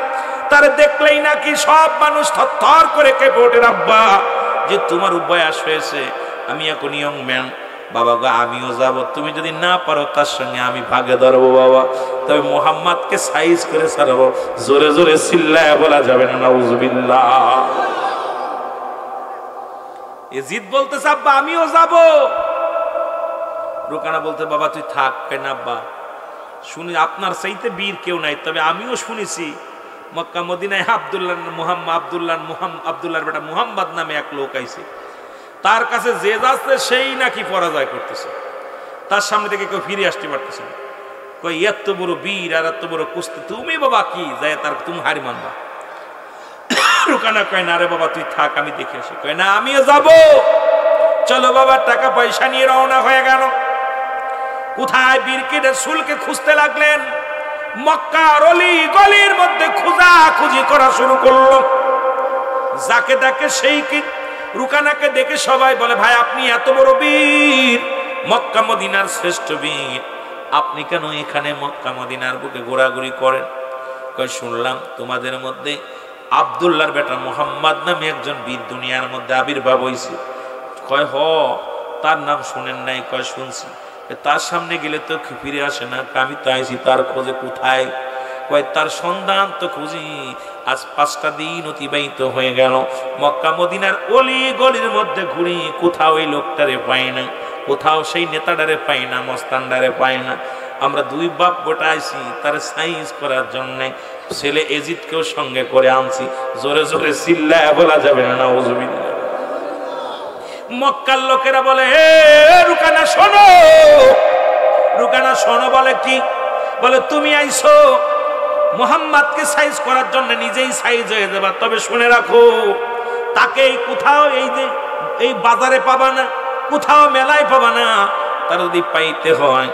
তার দেখলেই নাকি সব মানুষ থরথর করে কেঁপে ওঠে। আব্বা যে তোমার বয়স হয়েছে, আমি এখন ইয়ং ম্যান, বাবা গো আমিও যাব, তুমি যদি না পারো তার সঙ্গে আমি ভাগে ধরবো বাবা, তবে মুহাম্মদকে সাইজ করে ছাড়বো। জোরে জোরে চিল্লায় বলা যাবে না নাউজুবিল্লাহ। এজিদ বলতেছে আব্বা আমিও যাব। রুকানা বলতে বাবা তুই থাক। কেন আব্বা, শুনি আপনার চাইতে বীর কেউ নাই, তবে আমিও শুনেছি মক্কা মদিনায় আব্দুল্লাহর বেটা মুহাম্মদ নামে এক লোক আইছে, তার কাছে যে যাচ্ছে সেই নাকি পরাজয় করতেছে, তার সামনে থেকে কেউ ফিরে আসতে পারতেছে না। কই এত বড় বীর আর এত বড় কুস্তি, তুমি বাবা কি যায় তার তুমি হারি মানবা? রুকানা কয় না রে বাবা তুই থাক, আমি দেখে আসি। কয় না আমিও যাব। চলো বাবা, টাকা পয়সা নিয়ে রওনা হয়ে গেল। কোথায় বীরকে রাসূলকে খুঁজতে লাগলেন। মক্কার অলি গলির মধ্যে খোঁজাখুঁজি করা শুরু করলো। যাকে দেখে সেই কি। রুকানাকে দেখে সবাই বলে ভাই আপনি এত বড় বীর, মক্কা মদিনার শ্রেষ্ঠ বীর, আপনি কেন এখানে মক্কা মদিনার বুকে ঘোরাঘুরি করেন? কয় শুনলাম তোমাদের মধ্যে আব্দুল্লাহর বেটা মুহাম্মদ নামে একজন বীর দুনিয়ার মধ্যে আবির্ভাব হয়েছে। কয় হ, তার নাম শুনেন নাই? কয় শুনছি। তার সামনে গেলে তো ফিরে আসে না, আমি তো আইছি তার খোঁজে। কোথায়? কয় তার সন্ধান তো খুঁজি, আজ 5টা দিন অতিবাহিত হয়ে গেল, মক্কা মদিনার অলি গলির মধ্যে ঘুরি, কোথাও এই লোকটারে পাই না, কোথাও সেই নেতাটারে পাই না, মস্তানটারে পাই না। আমরা 2 বাপ গোটা আইছি তার সাইজ করার জন্য, ছেলে এজিদকেও সঙ্গে করে আনছি। জোরে জোরে চিল্লায় বলা যাবে না নাউজুবিল্লাহ। মক্কার লোকেরা বলে হে রুকানা শোনো। রুকানা শোনো বলে কি? বলে তুমি আইছো মুহাম্মদকে সাইজ করার জন্য, নিজেই সাইজ হয়ে যাবা, তবে শুনে রাখো তাকে কোথাও এই বাজারে পাবা না, কোথাও মেলায় পাবা না। তার যদি পাইতে হয়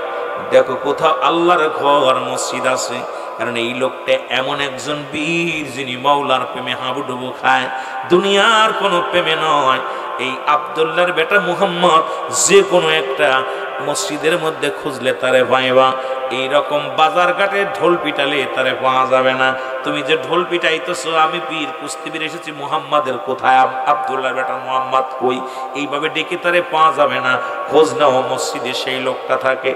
দেখো কোথাও আল্লাহর ঘর মসজিদ আছে, কারণ এই লোকটা এমন একজন বীর যিনি মাওলার প্রেমে হাবুডুবু খায়, দুনিয়ার কোনো প্রেমে নয়। এই আব্দুল্লাহর বেটা মুহাম্মদ যে কোনো একটা মসজিদের মধ্যে খুঁজলে তারে পাইবা, এইরকম বাজার ঘাটে ঢোল পিটালে তারে পাওয়া যাবে না। তুমি যে ঢোল পিটাইতেছো আমি বীর কুস্তিবীর এসেছি, মুহাম্মাদের কোথায়, আব্দুল্লাহর বেটা মুহাম্মদ কই, এইভাবে ডেকে তারে পাওয়া যাবে না, খোঁজ নাও মসজিদে সেই লোকটা থাকে।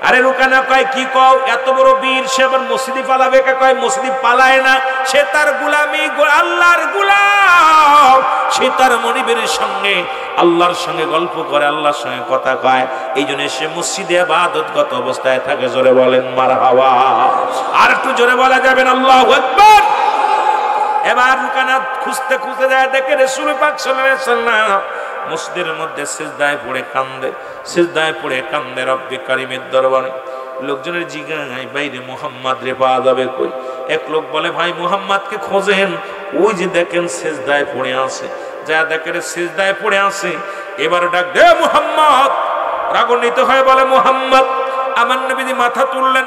আরে রুকানা কয় কি কও, এত বড় বীর সে আবার মসজিদে পালাবে? কয় মসজিদ পালায় না, সে তার গোলামি, আল্লাহর গোলাম, সে তার মনিবের সঙ্গে আল্লাহর সঙ্গে গল্প করে, আল্লাহর সঙ্গে কথা কয়, এই জন্য সে মসজিদে ইবাদতগত অবস্থায় থাকে। জোরে বলেন মারহাবা। আর একটু জোরে বলা যাবেন আল্লাহু আকবার। এবার রুকানা খুঁজতে খুঁজতে যায়, দেখে রাসূল পাক সাল্লাল্লাহু আলাইহি ওয়াসাল্লাম মসজিদের মধ্যে সিজদায় পড়ে কান্দে, সিজদায় পড়ে কান্দে রব্বে কারিমের দরবারে। লোকজনের জিজ্ঞাসায় বাইরে মুহাম্মদ রে পাওয়া যাবে কই? এক লোক বলে ভাই মুহাম্মদকে খোঁজেন, ওই যে দেখেন সিজদায় পড়ে আছে। যা দেখে সিজদায় পড়ে আছে, এবার ডাক দে মুহাম্মদ। রাগান্বিত হয়ে বলে মুহাম্মদ। আমার নবীজি মাথা তুললেন,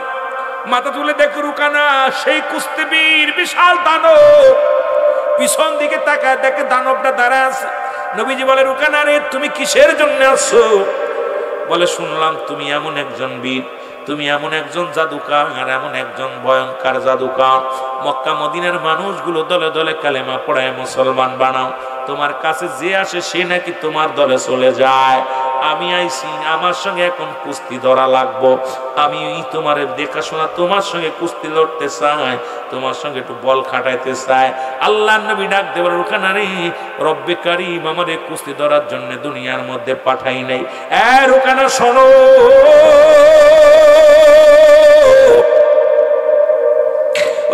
মাথা তুলে দেখে রুকানা সেই কুস্তিবীর বিশাল দানব, পিছন দিকে তাকায় দেখে দানবটা দাঁড়ায় আছে। নবীজি বলে রুকানা রে তুমি কিসের জন্য আসছো? বলে শুনলাম তুমি এমন একজন বীর, তুমি এমন একজন জাদুকার, আর এমন একজন ভয়ঙ্কর জাদুকার, মক্কা মদিনার মানুষগুলো দলে দলে কালেমা পড়ায় মুসলমান বানাও, তোমার কাছে যে আসে সে নাকি তোমার দলে চলে যায়। আমি আইছি, আমার সঙ্গে এখন কুস্তি ধরা লাগবো, আমি তোমার দেখাশোনা, তোমার সঙ্গে কুস্তি লড়তে চাই, তোমার সঙ্গে একটু বল খাটাইতে চাই। আল্লাহ নবী ডাক দেবার রুকানা রে, রব্বে কারীম আমারে কুস্তি ধরার জন্য দুনিয়ার মধ্যে পাঠাই নাই। রুকানা শোনো,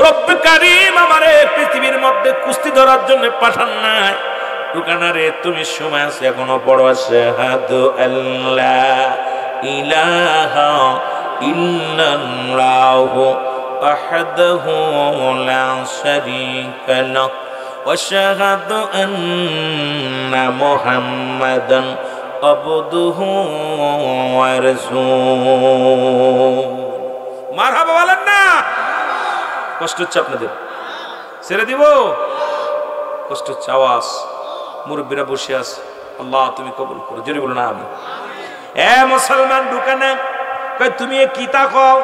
রব্বে কারীম আমারে পৃথিবীর মধ্যে কুস্তি ধরার জন্য পাঠান নাই। রুকানা রে, তুমি সময় আছে, এখনো পড়ো আশহাদু আল্লা ইলাহা ইল্লাল্লাহু ওয়াহদাহু লা শারীকা লাহু ওয়া আশহাদু আন্না মুহাম্মাদান আবদুহু ওয়া রাসূলুহু। মারহাবা বলেন না? কষ্ট হচ্ছে আপনাদের? ছেড়ে দিব? কষ্ট হচ্ছে? আওয়াজ মুরব্বীরা বসে আছে, আল্লাহ তুমি কবুল করো, জোরে বলো না আমি। মুসলমান রুকানা কয় তুমি এ কি তা কও?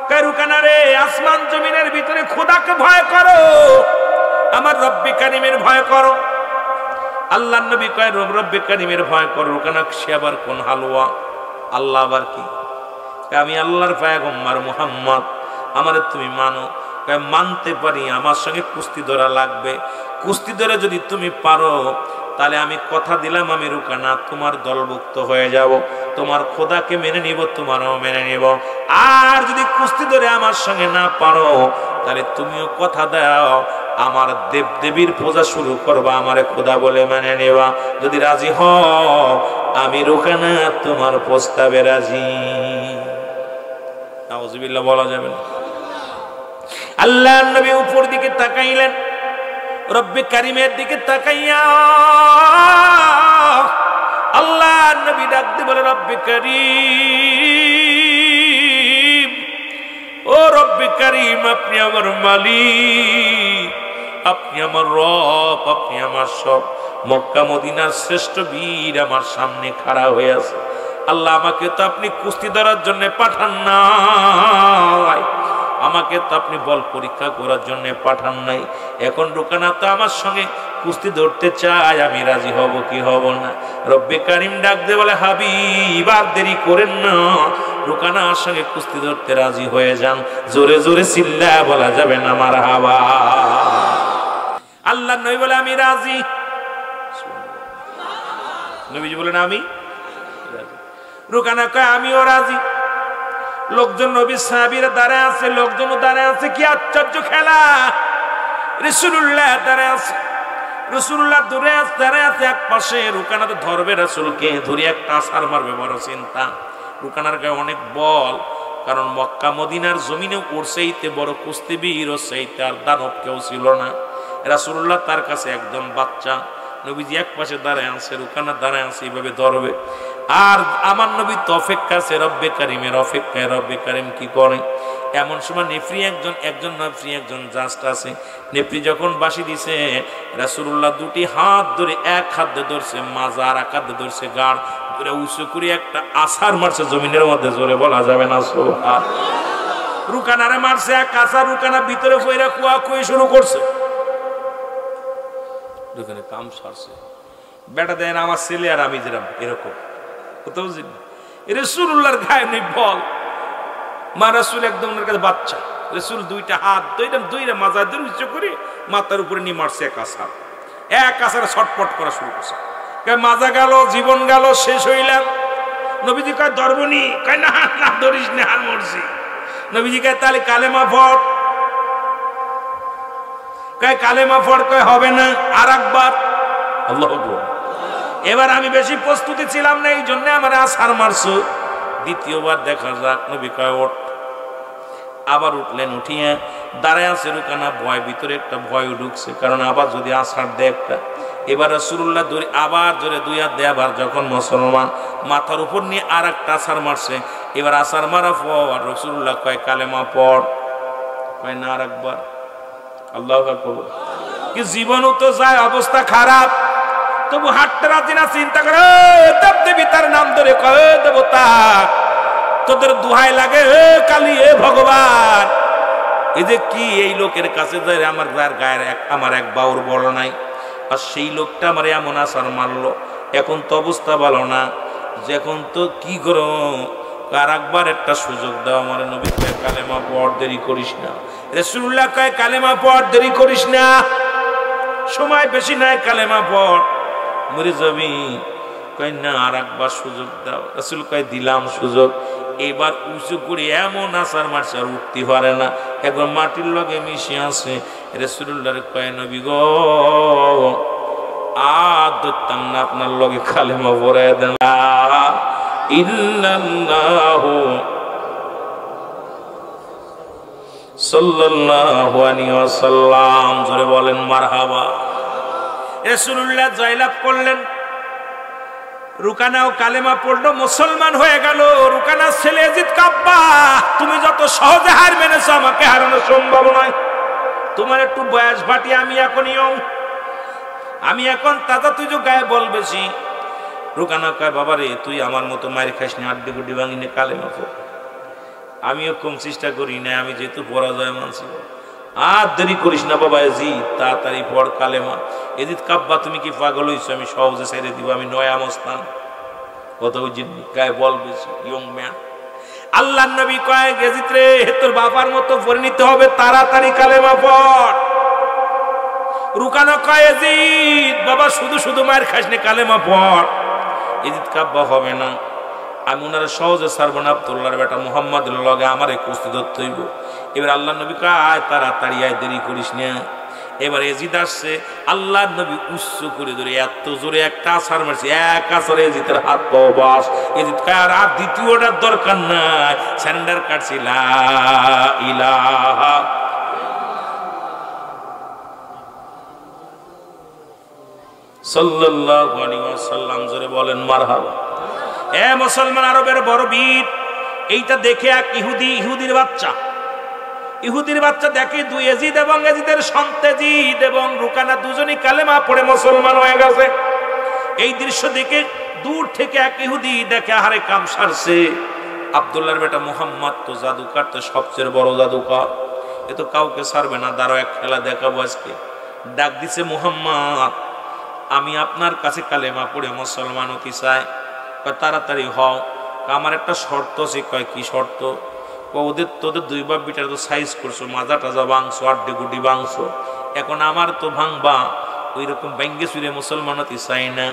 কয় রুকানা রে, আসমান জমিনের ভিতরে খোদাকে ভয় করো, আমার রব্বে কারীমের ভয় করো। আল্লাহ নবী কয় রব্বে কারীমের ভয় করো। রুকানা, সে আবার কোন হালুয়া? আল্লাহ আবার কি? আমি আল্লাহর পয়গম্বর মুহাম্মদ, আমারে তুমি মানো? কয় মানতে পারি, আমার সঙ্গে কুস্তি ধরা লাগবে। কুস্তি ধরে যদি তুমি পারো, তাহলে আমি কথা দিলাম, আমি রুকানা তোমার দলভুক্ত হয়ে যাব, তোমার খোদাকে মেনে নিব, তোমারও মেনে নিব। আর যদি কুস্তি ধরে আমার সঙ্গে না পারো, তাহলে তুমিও কথা দাও, আমার দেব দেবীর পূজা শুরু করবা, আমারে খোদা বলে মেনে নেবা। যদি রাজি হও, আমি রুকানা তোমার প্রস্তাবে রাজি। নাউজুবিল্লাহ বলা যাবে না? আল্লাহ নবী উপর দিকে তাকাইলেন, রব্বে কারীমের দিকে তাকাইয়া আল্লাহ নবী ডাক দিয়ে বলে, রব্বে কারীম, ও রব্বে কারীম, আপনি আমার মালিক, আপনি আমার রব, আপনি আমার সব। মক্কা মদিনার শ্রেষ্ঠ বীর আমার সামনে খাড়া হয়ে আছে। আল্লাহ, আমাকে তো আপনি কুস্তি ধরার জন্য পাঠান নাই, আমাকে তো আপনি বল পরীক্ষা করার জন্য পাঠান নাই। এখন রুকানা তো আমার সঙ্গে কুস্তি ধরতে চায়, আমি রাজি হব কি হব না? রব্বে কারীম ডাক দিয়ে বলে, হাবিব আর দেরি করেন না, রুকানার সঙ্গে কুস্তি ধরতে রাজি হয়ে যান। জোরে জোরে চিল্লা বলা যাবে না মারহাবা। আল্লাহ নবী বলে, আমি রাজি। নবীজি বলেন, আমি রাজি। রুকানা কয়, আমিও রাজি। লোকজন নবী সাহাবীরা দাঁড়ায় আছে, লোকজন দাঁড়ায় আছে। কি আশ্চর্য খেলা! রাসূলুল্লাহ দাঁড়ায় আছে, রাসূলুল্লাহ দাঁড়ায় আছে এক পাশে। রুকানা তো ধরবে রাসূলকে, ধরে একটা আছাড় মারবে, বড় চিন্তা। রুকানার গায়ে অনেক বল, কারণ মক্কা মদিনার জমিনে ওর চাইতে বড় কুস্তিবীর, ওর চাইতে আর দানব কেউ ছিল না। রাসূলুল্লাহ তার কাছে একদম বাচ্চা। নবীজি এক পাশে দাঁড়ায় আছে, রুকানা দাঁড়ায় আছে, এইভাবে ধরবে। আর আমার নবী তো অপেক্ষা আছে, রব্বে কারীমের অপেক্ষায়। রব্বে কারীম কি করে? এমন সময় নেফরি একজন নেফরি একজন জাস্ট আছে। নেফরি যখন বাঁশি দিছে, রাসূলুল্লাহ দুটি হাত ধরে, এক হাত ধরছে মাজা, আর এক হাত ধরছে গাড়, ধরে উঁচু করে একটা আছাড় মারছে জমিনের মধ্যে, জোরে বলা যাবে না সুবহান। রুকানারে মারছে এক আছাড়, রুকানা ভিতরে কইরা কুয়াকুই শুরু করছে। রুকানা কাম সারছে, বেটা দেন আমার ছেলে আর আমি যেরকম, এরকম কোথাও রাসূলুল্লাহর গায়ে নেই বল। মা রাসূল একদম ওনার কাছে বাচ্চা। রাসূল দুইটা হাত দুইটা মাজা ধরে উঁচু করে মাথার উপরে নিয়ে মারছে এক আছাড় ছটপট করা শুরু করছে। মাজা গেল, জীবন গেল, শেষ হইলাম। নবীজি কয়, ধরবনি? কয়, না না ধরিস না, আর মরছি। নবীজি কয়, তাহলে কালেমা পড়। কয়, কালেমা পড়। কয়, হবে না, আর একবার। আল্লাহু আকবার। এবার আমি বেশি প্রস্তুতি ছিলাম না, এই জন্য আমার আছাড় মারছো। দ্বিতীয়বার দেখা যাক। নবী কয়, ওঠ। আবার উঠলেন, উঠিয়ে দাঁড়ায় আছে রুকানা। ভয়, ভিতরে একটা ভয় ঢুকছে, কারণ আবার যদি আছাড় দেয় একটা। এবার রাসূলুল্লাহ ধরে আবার জোরে দুই হাত দিয়ে আবার যখন মুসলমান মাথার উপর নিয়ে আর একটা আছাড় মারছে। এবার আছাড় মারা পর রাসূলুল্লাহ কয়, কালেমা পড়। কয়, না, আর একবার। আল্লাহু আকবার। কি জীবনও তো যায়, অবস্থা খারাপ, তবু হাঁটতে রাজি না। চিন্তা করে দেবদেবী তার নাম ধরে কয়, দেবতা তোদের দোহাই লাগে, কালী, ভগবান। এই যে কি, এই লোকের কাছে আমার গায়ের আমার এক বাউর বড় নাই, আর সেই লোকটা আমার এমন আছাড় মারলো। এখন তো অবস্থা ভালো না, যখন তো কি করো, আর একবার একটা সুযোগ দাও আমার। নবী কয় কালেমা পড়, দেরি করিস না। রাসূলুল্লাহ কয় কালেমা পড়, দেরি করিস না, সময় বেশি নাই, কালেমা পড়, মরে যাবি। কয় না, আর একবার সুযোগ দাও। রাসূল কয় দিলাম সুযোগ। এবার উঁচু করে এমন আসার মারছে আর উঠতে পারে না, একবার মাটির লগে মিশে আছে। রাসূলুল্লাহ কয় নবী গো, আর ধরতাম না, আপনার লগে কালেমা পড়ায় দেন। ইল্লাল্লাহু সাল্লাল্লাহু আলাইহি ওয়াসাল্লাম, জোরে বলেন মারহাবা। রাসূলুল্লাহ জয়লাভ করলেন। রুকানাও কালেমা পড়লো, মুসলমান হয়ে গেল। রুকানার ছেলে ইয়াজিদ কাব্বা, তুমি যত সহজে হার মেনেছো, আমাকে হারানো সম্ভব নয়। তোমার একটু বয়স ভাটি, আমি এখন ইয়ং, আমি এখন তাজা, তুই যে গায়ে বল বেশি। রুকানা কয় বাবা রে, তুই আমার মতো মায়ের খাস নি, আড্ডি গুড্ডি ভাঙিনে কালেমা পড়। আমিও কম চেষ্টা করি না, আমি যেহেতু পরাজয় মানছি। আর দেরি করিস না বাবা ইয়াজিদ, তাড়াতাড়ি পড় কালেমা। ইয়াজিদ কাব্বা, তুমি কি পাগল হইছো? আমি সহজে ছেড়ে দিব, আমি নয়া মস্তান, কত গায়ে বল বেশি, ইয়ং ম্যান। আল্লাহর নবী কয় ইয়াজিদ রে, তোর বাবার মতো পরিণত হবে, তাড়াতাড়ি কালেমা পড়। রুকানা কয় ইয়াজিদ বাবা, শুধু শুধু মায়ের খাস নে, কালেমা পড়। ইয়াজিদ কাব্বা হবে না, আমি ওনারা সহজে ছাড়বো না। আব্দুল্লাহর বেটা মুহাম্মাদের লগে আমার কুস্তি ধরতে হইব। এবার আল্লাহ নবী কয় আয়, তাড়াতাড়ি আয়, দেরি করিস না। এবার ইয়াজিদ আসছে, আল্লাহ নবী উচ্চ করে ধরে এত জোরে একটা আছাড় মারছে, এক আছাড়ে ইয়াজিদের হাত পাও বাস। ইয়াজিদ কয় আর দ্বিতীয়টার দরকার নাই, স্যান্ডার কাটছি, লা ইলাহা সাল্লাল্লাহু আলাইহি ওয়াসাল্লাম, জোরে বলেন মারহাবা। এ মুসলমান আরবের বড় বীর, এইটা দেখে এক ইহুদির বাচ্চা দেখে দুই ইয়াজিদ এবং ইয়াজিদের সন্তান এবং রুকানা দুজনই কালেমা পড়ে মুসলমান হয়ে গেছে। এই দৃশ্য দেখে দূর থেকে এক ইহুদি দেখে, আরে কাম সারছে। আব্দুল্লাহর বেটা মুহাম্মদ তো জাদুকার, তো সবচেয়ে বড় জাদুকর, এ তো কাউকে ছাড়বে না, দাঁড়াও এক খেলা দেখাবো আজকে। ডাক দিছে, মুহাম্মদ আমি আপনার কাছে কালেমা পড়ে মুসলমান হতে চাই। তাড়াতাড়ি হও, আমার একটা শর্ত আছে। কয় কি শর্ত? তোদের দুই বাপ বিটার তো সাইজ করছো, মাজা টাজা ভাঙছো, আড্ডি গুড্ডি ভাঙছো, এখন আমার তো ভাঙবা। ওই রকম ব্যাঙ্গে চুরে মুসলমান হতে চাই না,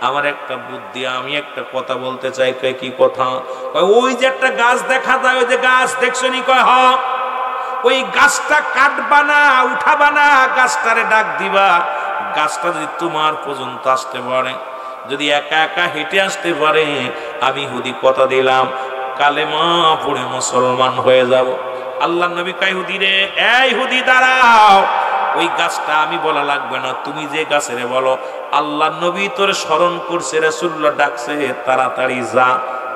আমার একটা বুদ্ধি, আমি একটা কথা বলতে চাই। কয় কি কথা? কয় ওই যে একটা গাছ দেখা যায়, ওই যে গাছ দেখছো নি? কয় হ। ওই গাছটা কাটবা না, উঠাবা না, গাছটারে ডাক দিবা। গাছটা যদি তোমার পর্যন্ত আসতে পারে, যদি একা একা হেঁটে আসতে পারে, আমি ইহুদি কথা দিলাম কালেমা পড়ে মুসলমান হয়ে যাব। আল্লাহ নবী কয় ইহুদি রে, এই ইহুদি দাঁড়াও, ওই গাছটা আমি বলা লাগবে না, তুমি যে গাছের বলো। আল্লাহ নবী তোর স্মরণ করছে, রাসূলুল্লাহ ডাকছে, তাড়াতাড়ি যা।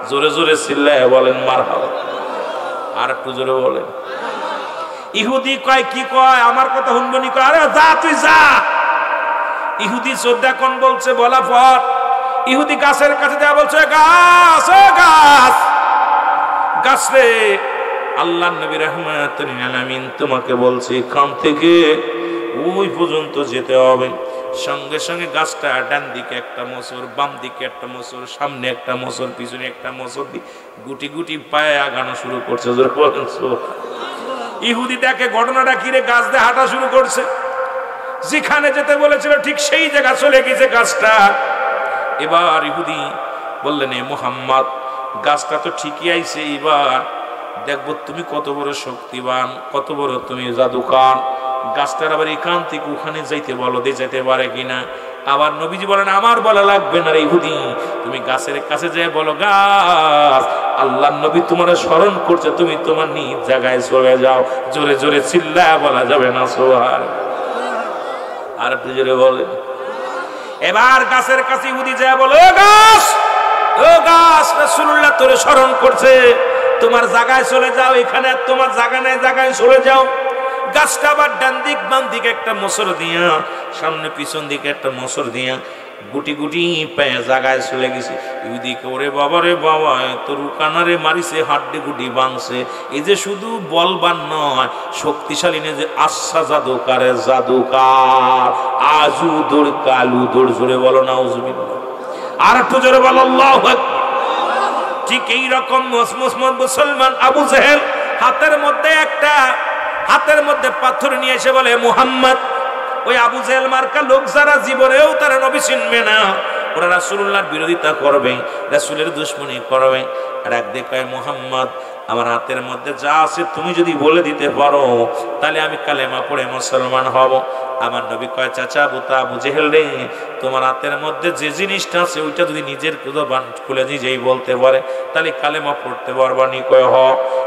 জোরে জোরে চিল্লায় বলেন মারহাবা। আর একটু জোরে বলেন। ইহুদি কয় কি কয়? আমার কথা শুনবনি? কয় আরে যা, তুই যা। ইহুদি শ্রদ্ধা কোন বলছে, বলা পর ইহুদি গাছের কাছে যা বলছে, গাছ ও গাছ, গাছ রে, আল্লাহ নবী রাহমাতুল লিল আলামিন তোমাকে বলছি এখান থেকে ওই পর্যন্ত যেতে হবে। সঙ্গে সঙ্গে গাছটা ডান দিকে একটা মোচর, বাম দিকে একটা মোচর, সামনে একটা মোচর, পিছনে একটা মোচর, গুটি গুটি পায়ে আগানো শুরু করছে। ইহুদি দেখে ঘটনাটা কিরে, গাছ দিয়ে হাঁটা শুরু করছে। যেখানে যেতে বলেছিল ঠিক সেই জায়গা চলে গেছে গাছটা। এবার ইহুদি বললেন, এ মুহাম্মদ, গাছটা তো ঠিকই আইছে, এবার দেখবো তুমি কত বড় শক্তিবান, কত বড় তুমি জাদুকার। গাছটার আবার এখান থেকে ওখানে যাইতে বলো, দিয়ে যেতে পারে কিনা। আবার নবীজি বলেন, আমার বলা লাগবে না রে ইহুদি, তুমি গাছের কাছে যেয়ে বলো, গাছ আল্লাহ নবী তোমার স্মরণ করছে, তুমি তোমার নিজ জায়গায় চলে যাও। জোরে জোরে চিল্লায় বলা যাবে না সুবহানাল্লাহ। আর একটু জোরে বলেন। এবার গাছের কাছে ইহুদি যায় বলে, ও গাছ, ও গাছ, রাসূলুল্লাহ তোরে স্মরণ করছে, তোমার জায়গায় চলে যাও, এখানে তোমার জায়গা নাই, জায়গায় চলে যাও। গাছটা আবার ডান দিক বাম দিকে একটা মোচর দিয়া, সামনে পিছন দিকে একটা মোচর দিয়া গুটি গুটি পায়ে জায়গায় চলে গেছে। ইহুদিকে, ওরে বাবা রে বাবা, তোর রুকানারে মারিছে, হাড্ডি গুটি ভাঙছে। এই যে শুধু বলবান নয়, শক্তিশালী নেই, যে আচ্ছা জাদুকারে জাদুকার, আজু দৌড় কালু দৌড়। জোরে বলো নাউজুবিল্লাহ। আর একটু জোরে বলো আল্লাহু আকবার। ঠিক এই রকম মুসলমান আবু জেহেল হাতের মধ্যে পাথর নিয়ে এসে বলে, মুহাম্মদ। ওই আবু জেহেল মার্কা লোক যারা জীবনেও তারা নবী চিনবে না, ওরা রাসূলুল্লাহর বিরোধিতা করবে, রাসূলের দুশমনী করবে। আর একদিকে কয়, মুহাম্মদ আমার হাতের মধ্যে যা আছে তুমি যদি বলে দিতে পারো তাহলে আমি কালেমা পড়ে মুসলমান হব। আমার নবী কয়, চাচা আবু জেহেল রে, তোমার হাতের মধ্যে যে জিনিসটা আছে ওইটা যদি নিজের জবান খুলে নিজেই বলতে পারে তাহলে কালেমা পড়তে পারবানি? কয় হ।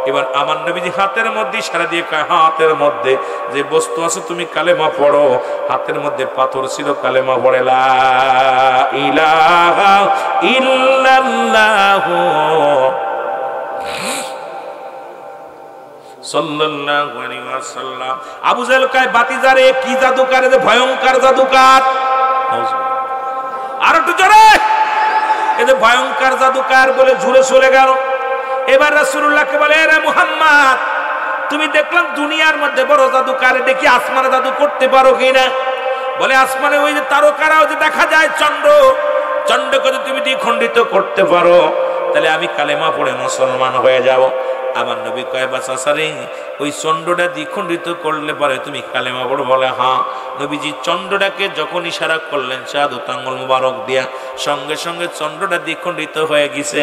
এবার আমার নবীজি হাতের মধ্যে ইশারা দিয়ে কয়, হাতের মধ্যে যে বস্তু আছে তুমি কালেমা পড়ো। হাতের মধ্যে পাথর ছিল, কালেমা পড়ে লা ইলাহা ইল্লাল্লাহু সাল্লাল্লাহু আলাইহি ওয়াসাল্লাম। আবু জেহেল কয়, বাতিজারে কি জাদুকার, ভয়ঙ্কর জাদুকার। আর একটু জোরে, এই ভয়ঙ্কর জাদুকার বলে জুড়ে চলে গেল। এবার রাসূলুল্লাহকে বলে, রে মুহাম্মদ, তুমি দেখলাম দুনিয়ার মধ্যে বড় জাদুকার, দেখি আসমানে জাদু করতে পারো কিনা? বলে, আসমানে ওই যে তারকারাও যে দেখা যায়, চন্দ্রকে যদি তুমি দ্বিখণ্ডিত করতে পারো তাহলে আমি কালেমা পড়ে মুসলমান হয়ে যাব। আমার নবী কয়, বাসারে ওই চন্দ্রটা দ্বিখণ্ডিত করলে পরে তুমি কালেমা পড়ো? বলে হ্যাঁ। নবীজি চন্দ্রটাকে যখন ইশারা করলেন শাহাদাত আঙ্গুল মুবারক দিয়া, সঙ্গে সঙ্গে চন্দ্রটা দ্বিখণ্ডিত হয়ে গেছে।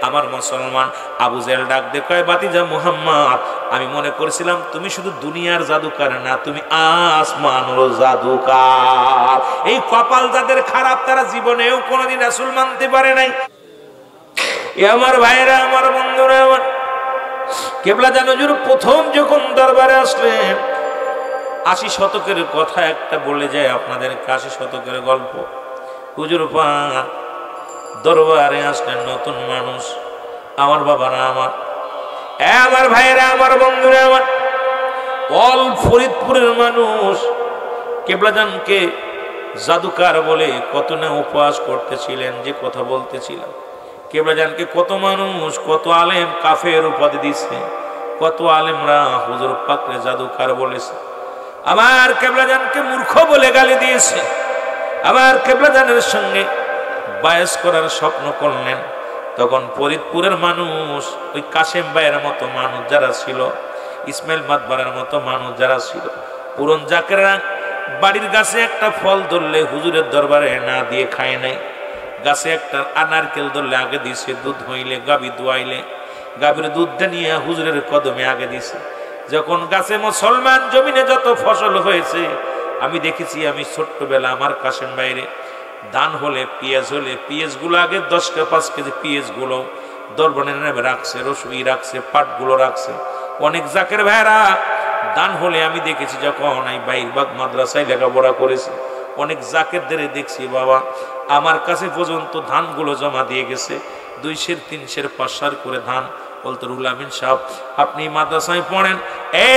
আমার মুসলমান আবু জেহেল ডাক দিয়ে কয়, বাতিজা মুহাম্মদ, আমি মনে করেছিলাম তুমি শুধু দুনিয়ার জাদুকার না, তুমি আসমানুর জাদুকার। এই কপাল যাদের খারাপ তারা জীবনেও কোনোদিন রাসূল মানতে পারে নাই। আমার ভাইরা, আমার বন্ধুরা, আমার কেবলা জানো হুজুর প্রথম যখন দরবারে আসলেন, 80 শতকের কথা একটা বলে যায় আপনাদের, 80 শতকের গল্প। হুজুর পাক দরবারে আসলেন নতুন মানুষ। আমার বাবারা, আমার ভাইরা, আমার বন্ধুরা, আমার অল ফরিদপুরের মানুষ কেবলা জানকে জাদুকার বলে কত না উপহাস করতেছিলেন, যে কথা বলতেছিলাম। কেবলা জানকে কত মানুষ, কত আলেম কাফের উপাধি দিচ্ছে, কত আলেমরা হুজুর পাকরে জাদুকার বলেছে। আমার কেবলা জানকে মূর্খ বলে গালি দিয়েছে। আমার কেবলা জানের সঙ্গে বায়াস করার স্বপ্ন করলেন। তখন ফরিদপুরের মানুষ, ওই কাশেম ভাইয়ের মতো মানুষ যারা ছিল, ইসমাইল মাতবারের মতো মানুষ যারা ছিল, পুরন জাকেরা বাড়ির গাছে একটা ফল ধরলে হুজুরের দরবারে না দিয়ে খায় নাই। গাছে একটা নারকেল ধরলে আগে দিছে, দুধ হইলে গাভী দুয়াইলে গাভীর দুধটা নিয়ে হুজুরের কদমে আগে দিছে। যখন গাছে মুসলমান জমিনে যত ফসল হয়েছে আমি দেখেছি, আমি ছোট্টবেলা আমার কাশেম বাইরে ধান হলে পেঁয়াজ গুলো আগে 10-5 কেজি পেঁয়াজ গুলো দরবারে নেমে রাখছে, রসুই রাখছে, পাটগুলো রাখছে। অনেক জাকের ভাইরা দান হলে আমি দেখেছি, যখন এই বাইরবাগ মাদ্রাসায় লেখাপড়া করেছি, অনেক জাকেরদের দেখছি বাবা আমার কাছে পর্যন্ত ধানগুলো জমা দিয়ে গেছে, 2 সের 3 সের 5 সের করে ধান। বলতো, রুহুল আমিন সাহেব আপনি মাদ্রাসায় পড়েন,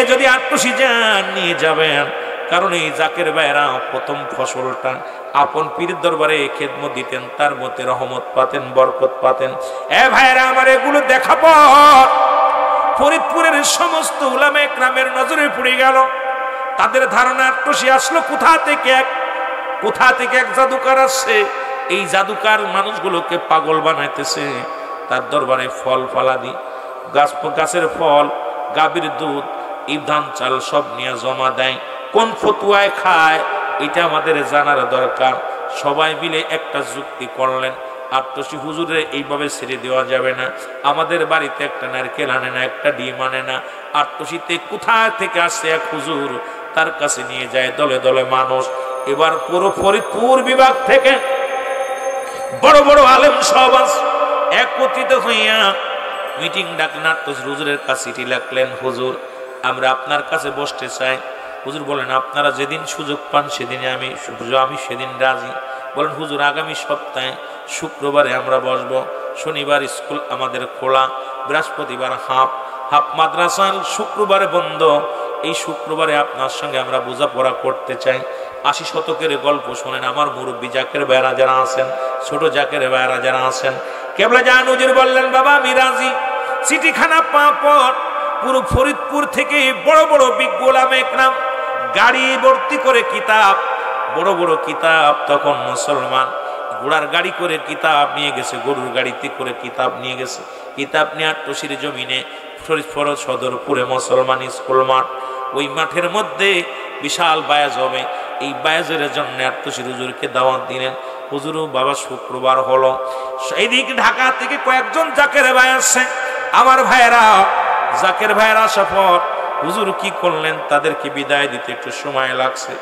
যদি 8 যান নিয়ে যাবেন। কারণ এই জাকের ভাইরা প্রথম ফসলটা আপন পীরের দরবারে খেদমত দিতেন, তার মধ্যে রহমত পাতেন, বরকত পাতেন। ভাইরা আমার, এগুলো দেখা পর ফরিদপুরের সমস্ত উলামা একরামের নজরে পড়ে গেল। তাদের ধারণা 8 আসলো কোথা থেকে এক জাদুকার আসছে, এই জাদুকার মানুষগুলোকে পাগল বানাইতেছে। তার দরবারে ফল ফালাদি, গাছের ফল, গাভীর দুধ, ধান চাল সব নিয়ে জমা দেয়। কোন ফতুয়ায় খায় এটা আমাদের জানার দরকার। সবাই মিলে একটা যুক্তি করলেন, 8 হুজুরে এইভাবে ছেড়ে দেওয়া যাবে না। আমাদের বাড়িতে একটা নারকেল আনে না, একটা ডিম আনে না, 8 কোথা থেকে আসছে এক হুজুর, তার কাছে নিয়ে যায় দলে দলে মানুষ। এবার পুরো ফরিদপুর বিভাগ থেকে বড় বড় আলেম সব একত্রিত হইয়া মিটিং ডাকলেন। 8 হুজুরের কাছে চিঠি লিখলেন, হুজুর আমরা আপনার কাছে বসতে চাই। হুজুর বলেন, আপনারা যেদিন সুযোগ পান সেদিনে আমি সেদিন রাজি। বলেন, হুজুর আগামী সপ্তাহে শুক্রবারে আমরা বসবো, শনিবার স্কুল আমাদের খোলা, বৃহস্পতিবার হাফ মাদ্রাসা, শুক্রবারে বন্ধ। এই শুক্রবারে আপনার সঙ্গে আমরা বোঝাপড়া করতে চাই। 80 শতকের গল্প শোনেন। আমার মুরব্বী জাকের ভাইরা যারা আছেন, ছোট জাকের ভাইরা যারা আছেন, কেবলা জান হুজুর বললেন, বাবা আমি রাজি। চিঠিখানা পাওয়ার পর পুরো ফরিদপুর থেকে বড় বড় বিজ্ঞ উলামা একরাম গাড়ি ভর্তি করে কিতাব, বড় বড় কিতাব। তখন মুসলমান ঘোড়ার গাড়ি করে কিতাব নিয়ে গেছে, গরুর গাড়িতে করে কিতাব নিয়ে গেছে। কিতাব নিয়ে আট্টশির জমিনে শরীফপুর সদরপুরে মুসলমান স্কুল মাঠ, ওই মাঠের মধ্যে বিশাল বায়াজ হবে। এই বায়াজের জন্য আট্টশির হুজুরকে দাওয়াত দিলেন। হুজুরও বাবা শুক্রবার হলো, এইদিক ঢাকা থেকে কয়েকজন জাকের ভাই আসছে। আমার ভাইয়েরা, জাকের ভাইয়েরা আসার পর হুজুর কি করলেন, তাদেরকে বিদায় দিতে একটু সময় লাগছে।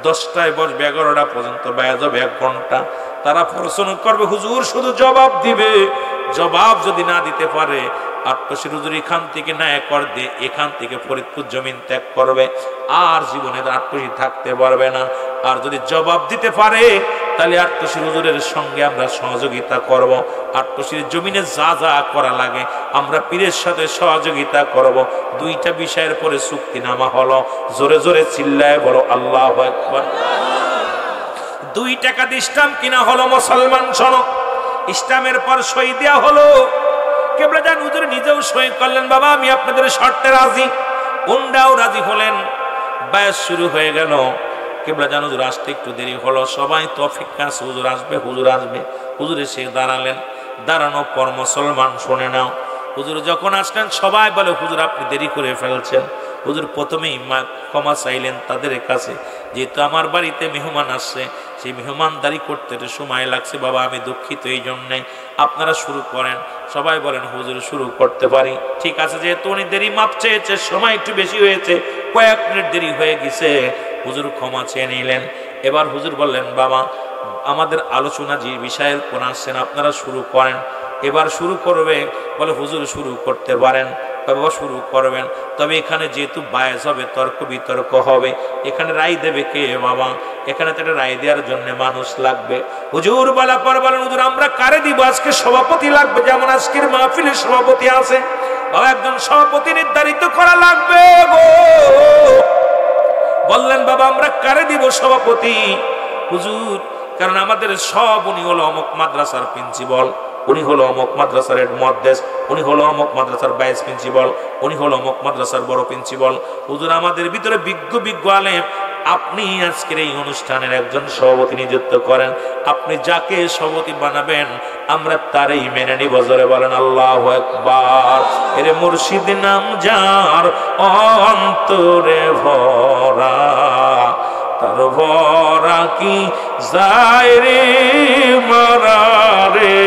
10টায় বসবে, 11টা পর্যন্ত বায়াজ হবে 1 ঘন্টা। তারা প্রশ্ন করবে, হুজুর শুধু জবাব দিবে। জবাব যদি না দিতে পারে, আট্টশির হুজুর এখান থেকে ন্যায় কর দিয়ে এখান থেকে ফরিদপুর জমিন ত্যাগ করবে, আর জীবনে আট্টশি থাকতে পারবে না। আর যদি জবাব দিতে পারে, তাহলে আট্টশির হুজুরের সঙ্গে আমরা সহযোগিতা করব। আট্টশির জমিনে যা যা করা লাগে আমরা পীরের সাথে সহযোগিতা করব। 2টা বিষয়ের পরে চুক্তিনামা হলো। জোরে জোরে চিল্লায় বলো আল্লাহু আকবার। 2 টাকা দিয়ে স্টাম্প কিনা হলো। মুসলমান শোনো, স্টাম্পের পর সই দেওয়া হলো। কেবলা জান হুজুর নিজেও সই করলেন, বাবা আমি আপনাদের শর্তে রাজি। উন্ডাও রাজি হলেন। বায়াস শুরু হয়ে গেল। কেবলা জান হুজুর আসতে একটু দেরি হলো। সবাই তো অপেক্ষা আছে, হুজুর আসবে, হুজুর আসবে। হুজুর এসে দাঁড়ালেন। দাঁড়ানোর পর মুসলমান শুনে নাও, হুজুর যখন আসলেন সবাই বলে, হুজুর আপনি দেরি করে ফেলছেন। হুজুর প্রথমেই ক্ষমা চাইলেন তাদের কাছে, যেহেতু আমার বাড়িতে মেহমান আসছে, সেই মেহমানদারি করতে সময় লাগছে। বাবা আমি দুঃখিত, এই জন্যে আপনারা শুরু করেন। সবাই বলেন হুজুর শুরু করতে পারি। ঠিক আছে, যেহেতু উনি দেরি মাপ চেয়েছে, সময় একটু বেশি হয়েছে, কয়েক মিনিট দেরি হয়ে গেছে, হুজুর ক্ষমা চেয়ে নিলেন। এবার হুজুর বললেন, বাবা আমাদের আলোচনা যে বিষয়ের কোন আসছেন, আপনারা শুরু করেন। এবার শুরু করবে, বলে হুজুর শুরু করতে পারেন। বাবা শুরু করবেন, তবে এখানে যেহেতু বায়াস হবে, তর্ক বিতর্ক হবে, এখানে রায় দেবে কে বাবা? এখানে তো একটা রায় দেওয়ার জন্য মানুষ লাগবে। হুজুর বলা পর বলেন, হুজুর আমরা কারে দিব? আজকে সভাপতি লাগবে, যেমন আজকের মাহফিলের সভাপতি আছে। বাবা একজন সভাপতি নির্ধারিত করা লাগবে গো। বললেন, বাবা আমরা কারে দিব সভাপতি? হুজুর কারণ আমাদের সব, উনি হলো অমুক মাদ্রাসার প্রিন্সিপাল, উনি হলো অমুক মাদ্রাসার হেড মুহাদ্দিস, উনি হলো অমুক মাদ্রাসার ভাইস প্রিন্সিপাল, উনি হলো অমুক মাদ্রাসার বড় প্রিন্সিপাল। হুজুর আমাদের ভিতরে বিজ্ঞ আলেম, আপনি আজকের এই অনুষ্ঠানের একজন সভাপতি নিযুক্ত করেন। আপনি যাকে সভাপতি বানাবেন আমরা তারই মেনে নিব। জোরে বলেন আল্লাহু আকবার। এর মুর্শিদ নাম যার অন্তরে ভরা, তার ভরা কি যায় রে মারা রে।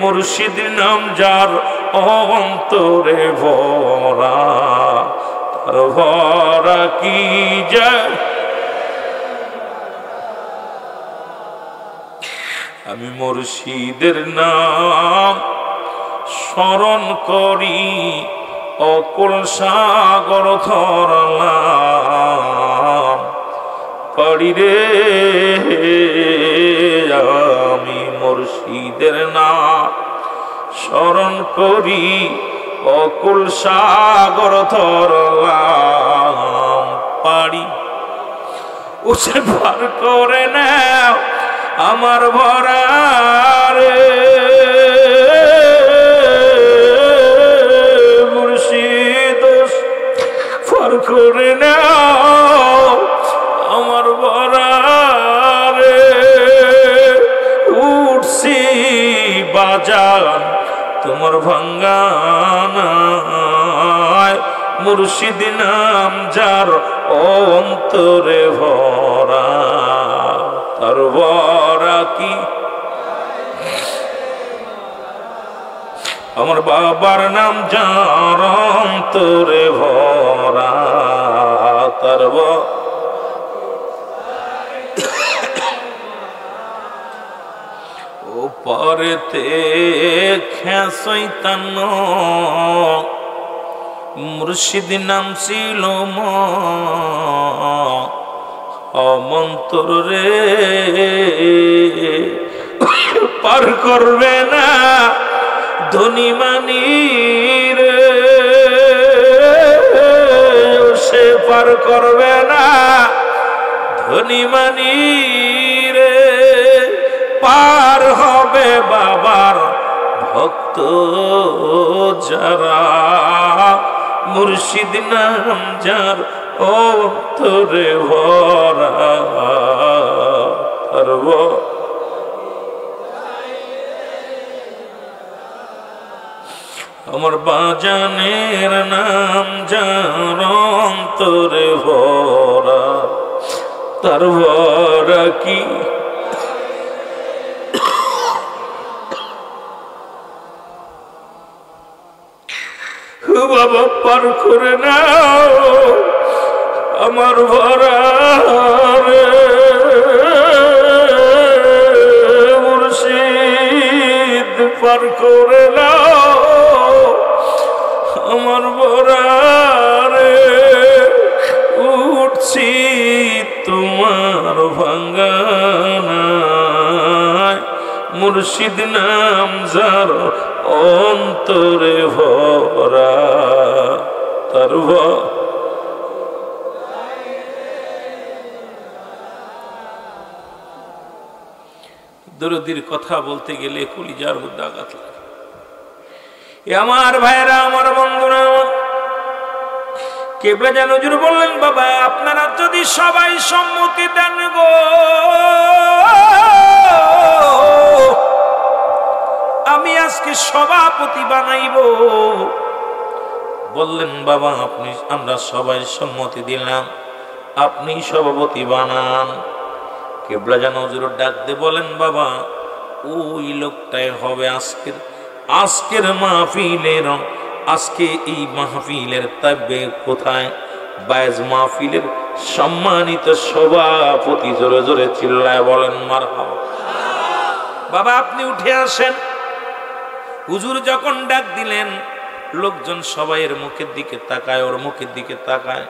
মুর্শিদ নাম যার অন্তরে ভরা, তার ভরা কি যায়। আমি মুর্শিদের নাম স্মরণ করি, অকুল সাগর ধরলাম পারি রে। আমি মুর্শিদের নাম স্মরণ করি, অকুল সাগর ধরলাম পারি। উসে পার করে নাও আমার ভরা রে। করে নাও আমার ভরা রে। উঠছি বাজান তোমার ভাঙ্গানায়, মুর্শিদ নাম যার অন্তরে ভরা, তার ভরা কি। আমার বাবার নাম যার অন্তরে ভরা, তার ও পরেতে শয়তান মুর্শিদ নাম ছিল অমন্তর রে। পার করবে না ধনী মানি রে, সে পার করবে না ধনী মানি রে। পার হবে বাবার ভক্ত যারা, মুর্শিদ নাম যার অন্তরে ভরা, তার আমার বাজানের নাম যার অন্তরে ভরা তার ভরা কি বাবা পার করে নাও আমার ভরা রে মুর্শিদ পার করে নাও আমার ভরা রে উঠছি তোমার ভাঙ্গানায় মুর্শিদ নাম যার অন্তরে ভরা তার দরদির কথা বলতে গেলে কলিজার মধ্যে আঘাত লাগে। আমার ভাইরা আমার বন্ধুরা কেবলা যেন হুজুর বললেন বাবা আপনারা যদি সবাই সম্মতি দেন গো আমি আজকে সভাপতি বানাইব। বললেন বাবা আপনি আমরা সবাই সম্মতি দিলাম আপনি সভাপতি বানান। কেবলা যেন হুজুর ডাক দিয়ে বলেন বাবা ওই লোকটাই হবে আজকের মাহফিলের আজকে এই মাহফিলের তাবে কোথায় বায়েজ মাহফিলের সম্মানিত সভাপতি। জোরে জোরে চিল্লায় বলেন মারহাবা। বাবা আপনি উঠে আসেন। হুজুর যখন ডাক দিলেন লোকজন সবাই এর মুখের দিকে তাকায় ওর মুখের দিকে তাকায়।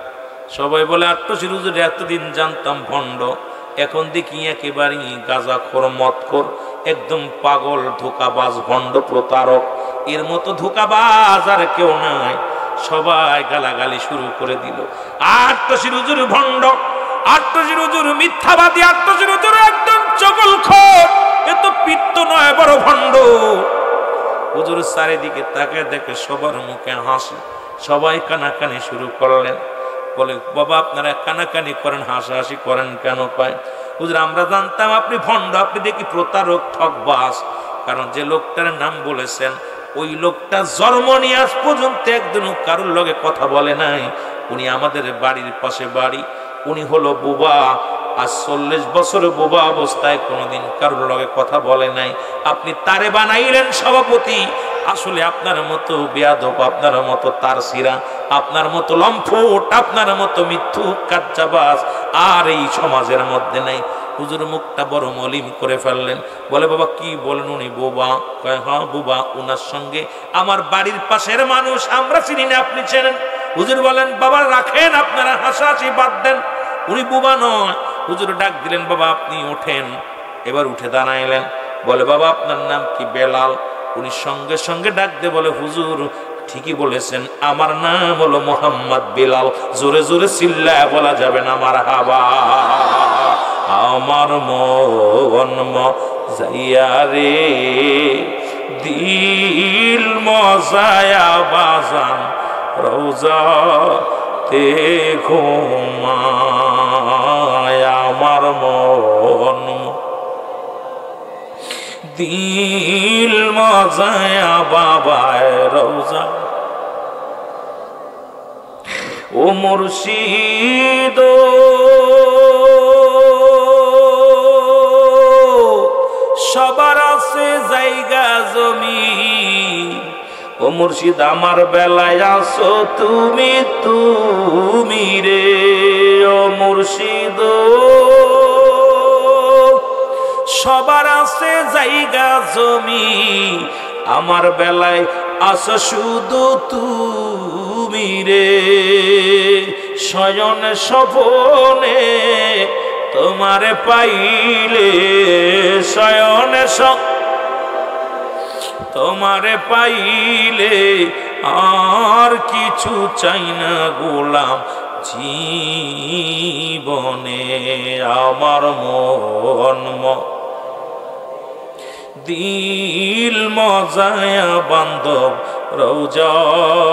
সবাই বলে আট্টশির হুজুর এতদিন জানতাম ভণ্ড এখন দেখি একেবারে গাঁজাখোর মদখোর একদম পাগল ধোকাবাজ ভণ্ড প্রতারক এর মতো ধোকাবাজ আর কেউ নাই। সবাই গালাগালি শুরু করে দিল। আট্টশির হুজুর ভণ্ড আট্টশির হুজুর মিথ্যাবাদী আট্টশির হুজুর একদম চগলখোর এ তো পিত্ত নয় বড় ভণ্ড। হুজুর চারিদিকে তাকায় দেখে সবার মুখে হাসি। সবাই কানাকানি শুরু করলেন। বলে বাবা আপনারা কানাকানি করেন হাসাহাসি করেন কেন? পায় হুজুর আমরা জানতাম আপনি ভণ্ড আপনি দেখি প্রতারক ঠকবাজ। কারণ যে লোকটার নাম বলেছেন ওই লোকটা জন্ম নিয়ে আজ পর্যন্ত একদিনও কারোর লগে কথা বলে নাই। উনি আমাদের বাড়ির পাশে বাড়ি। উনি হলো বুবা। আজ 40 বছর বোবা অবস্থায় কোনোদিন কারোর লগে কথা বলে নাই। আপনি তারে বানাইলেন সভাপতি। আসলে আপনার মতো বেয়াদব আপনার মতো তারসিরা আপনার মতো লম্ফট আপনার মতো মিথ্যুক কাজ্জাবাজ আর এই সমাজের মধ্যে নাই। হুজুর মুখটা বড় মলিন করে ফেললেন। বলে বাবা কি বলেন উনি বোবা? কয় হ্যাঁ বোবা। উনার সঙ্গে আমার বাড়ির পাশের মানুষ আমরা চিনি না আপনি চেনেন। হুজুর বলেন বাবা রাখেন আপনারা হাসাহাসি বাদ দেন উনি বোবা নয়। হুজুর ডাক দিলেন বাবা আপনি ওঠেন। এবার উঠে দাঁড়াইলেন। বলে বাবা আপনার নাম কি? বেলাল। উনি সঙ্গে সঙ্গে ডাক দিয়ে বলে হুজুর ঠিকই বলেছেন আমার নাম হলো মোহাম্মদ বেলাল। জোরে জোরে চিল্লায় বলা যাবে না মারহাবা। আমার মন মজাইয়া রে দিল মজায়া বাজান রওজা তে ঘুমায় আমার মন দিল মজায়া বাবায় রওজা। ও মুর্শিদ সবার আছে জায়গা জমি। ও মুর্শিদ আমার বেলায় আছো তুমি তুমি রে। ও মুর্শিদ সবার আছে জায়গা জমি আমার বেলায় আছো শুধু তুমি রে। শয়ন স্বপনে তোমারে পাইলে শয়নে তোমারে পাইলে আর কিছু চাই না গোলাম জীবনে। আমার মন দিল মজায়া বান্ধব রওজাতে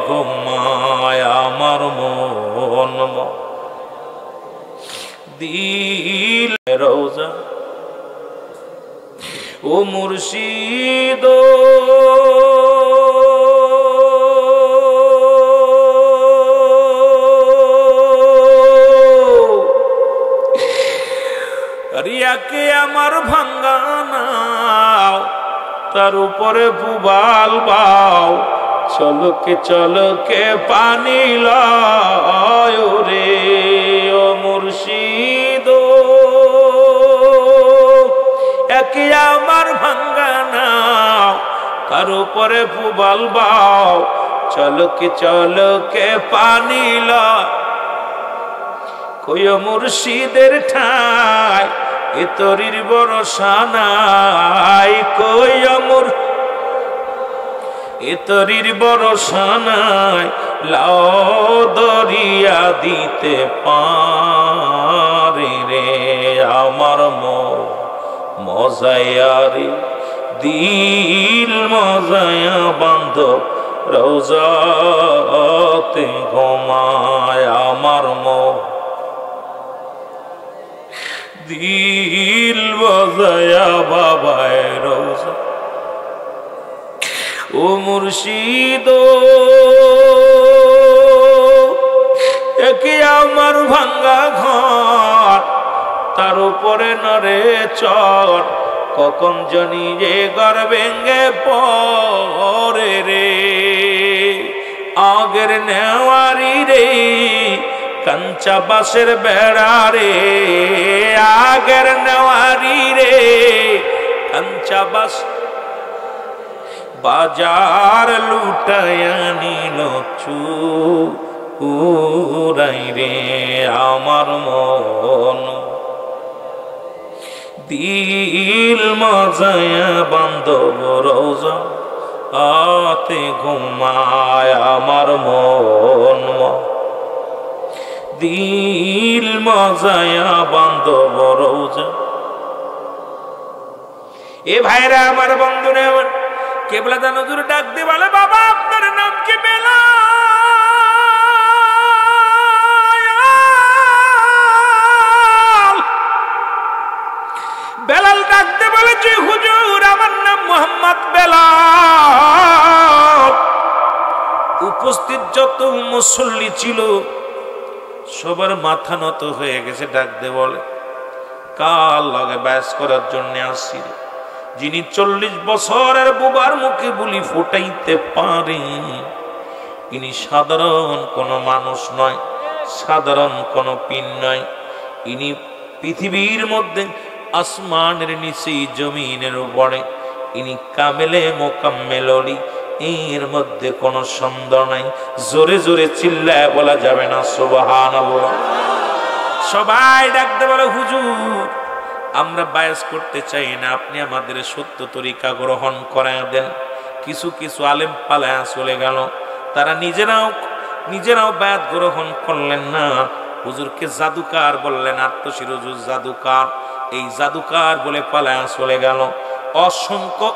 ঘুমায় আমার মন দিল ও মুর্শিদ রিয়াকে আমার ভাঙ্গা নাও, তার উপরে পুবাল বাও, চলকে পানি লয় রে। ও মুর্শিদ একে আমার ভাঙ্গা নাও, তার উপরে পুবাল বাও, চলকে পানি লয়। কই মুর্শিদের ঠাই এ তরির ভরসা নাই, কই এ তরির ভরসা নাই, লাও দরিয়া দিতে পারে রে। আমার মজায়ারি দিল মজায়া বান্ধব রওজাতে ঘুমায়। আমার দিল বজায়া বাবায় রোজা। ও মুর্শিদ একে আমার ভাঙ্গা ঘর, তার উপরে নরে চর, কখন জানি যে ঘর ভেঙে পড়ে রে। আগের নেওয়ারি রে কাঞ্চা বাসের বেড়া রে, আগের নেওয়ারি রে কাঞ্চা বাস, বাজার লুটায়া নিল চুরাই রে। আমার মন দিল মজায়া বান্ধব রওজা আতে ঘুমায়। আমার মন দিল মজায়া বান্ধব রওজা। এ ভাইরা আমার, বন্ধুরা আমার, কেবলাদা নজর ডাক দিয়ে বলে, বাবা আপনার নাম কি? বেলাল ডাক দিয়ে বলে, জি হুজুর আমার নাম মোহাম্মদ বেলাল। উপস্থিত যত মুসল্লি ছিল সবার মাথা নত হয়ে গেছে। ডাক দিয়ে বলে, কাল লগে ব্যাস করার জন্য আসছিল, যিনি 40 বছরের বুবার মুখে বুলি ফুটাইতে পারে, ইনি সাধারণ কোনো মানুষ নয়, সাধারণ কোনো পীর নয়। ইনি পৃথিবীর মধ্যে আসমানের নিচে জমিনের উপরে ইনি কামেলে মোকাম্মেল অলি, এর মধ্যে কোনো সন্দেহ নাই। জোরে জোরে চিল্লায় বলা যাবে না সুবহানাল্লাহ। সবাই ডাকতে বলে, হুজুর আমরা বায়াস করতে চাই না, আপনি আমাদের সত্য তরিকা গ্রহণ করায় দেন। কিছু কিছু আলেম পালায়া চলে গেল, তারা নিজেরাও বায়াত গ্রহণ করলেন না। হুজুরকে জাদুকার বললেন, আত্মশির হুজুর জাদুকার, এই জাদুকার বলে পালায়া চলে গেল। অসংখ্য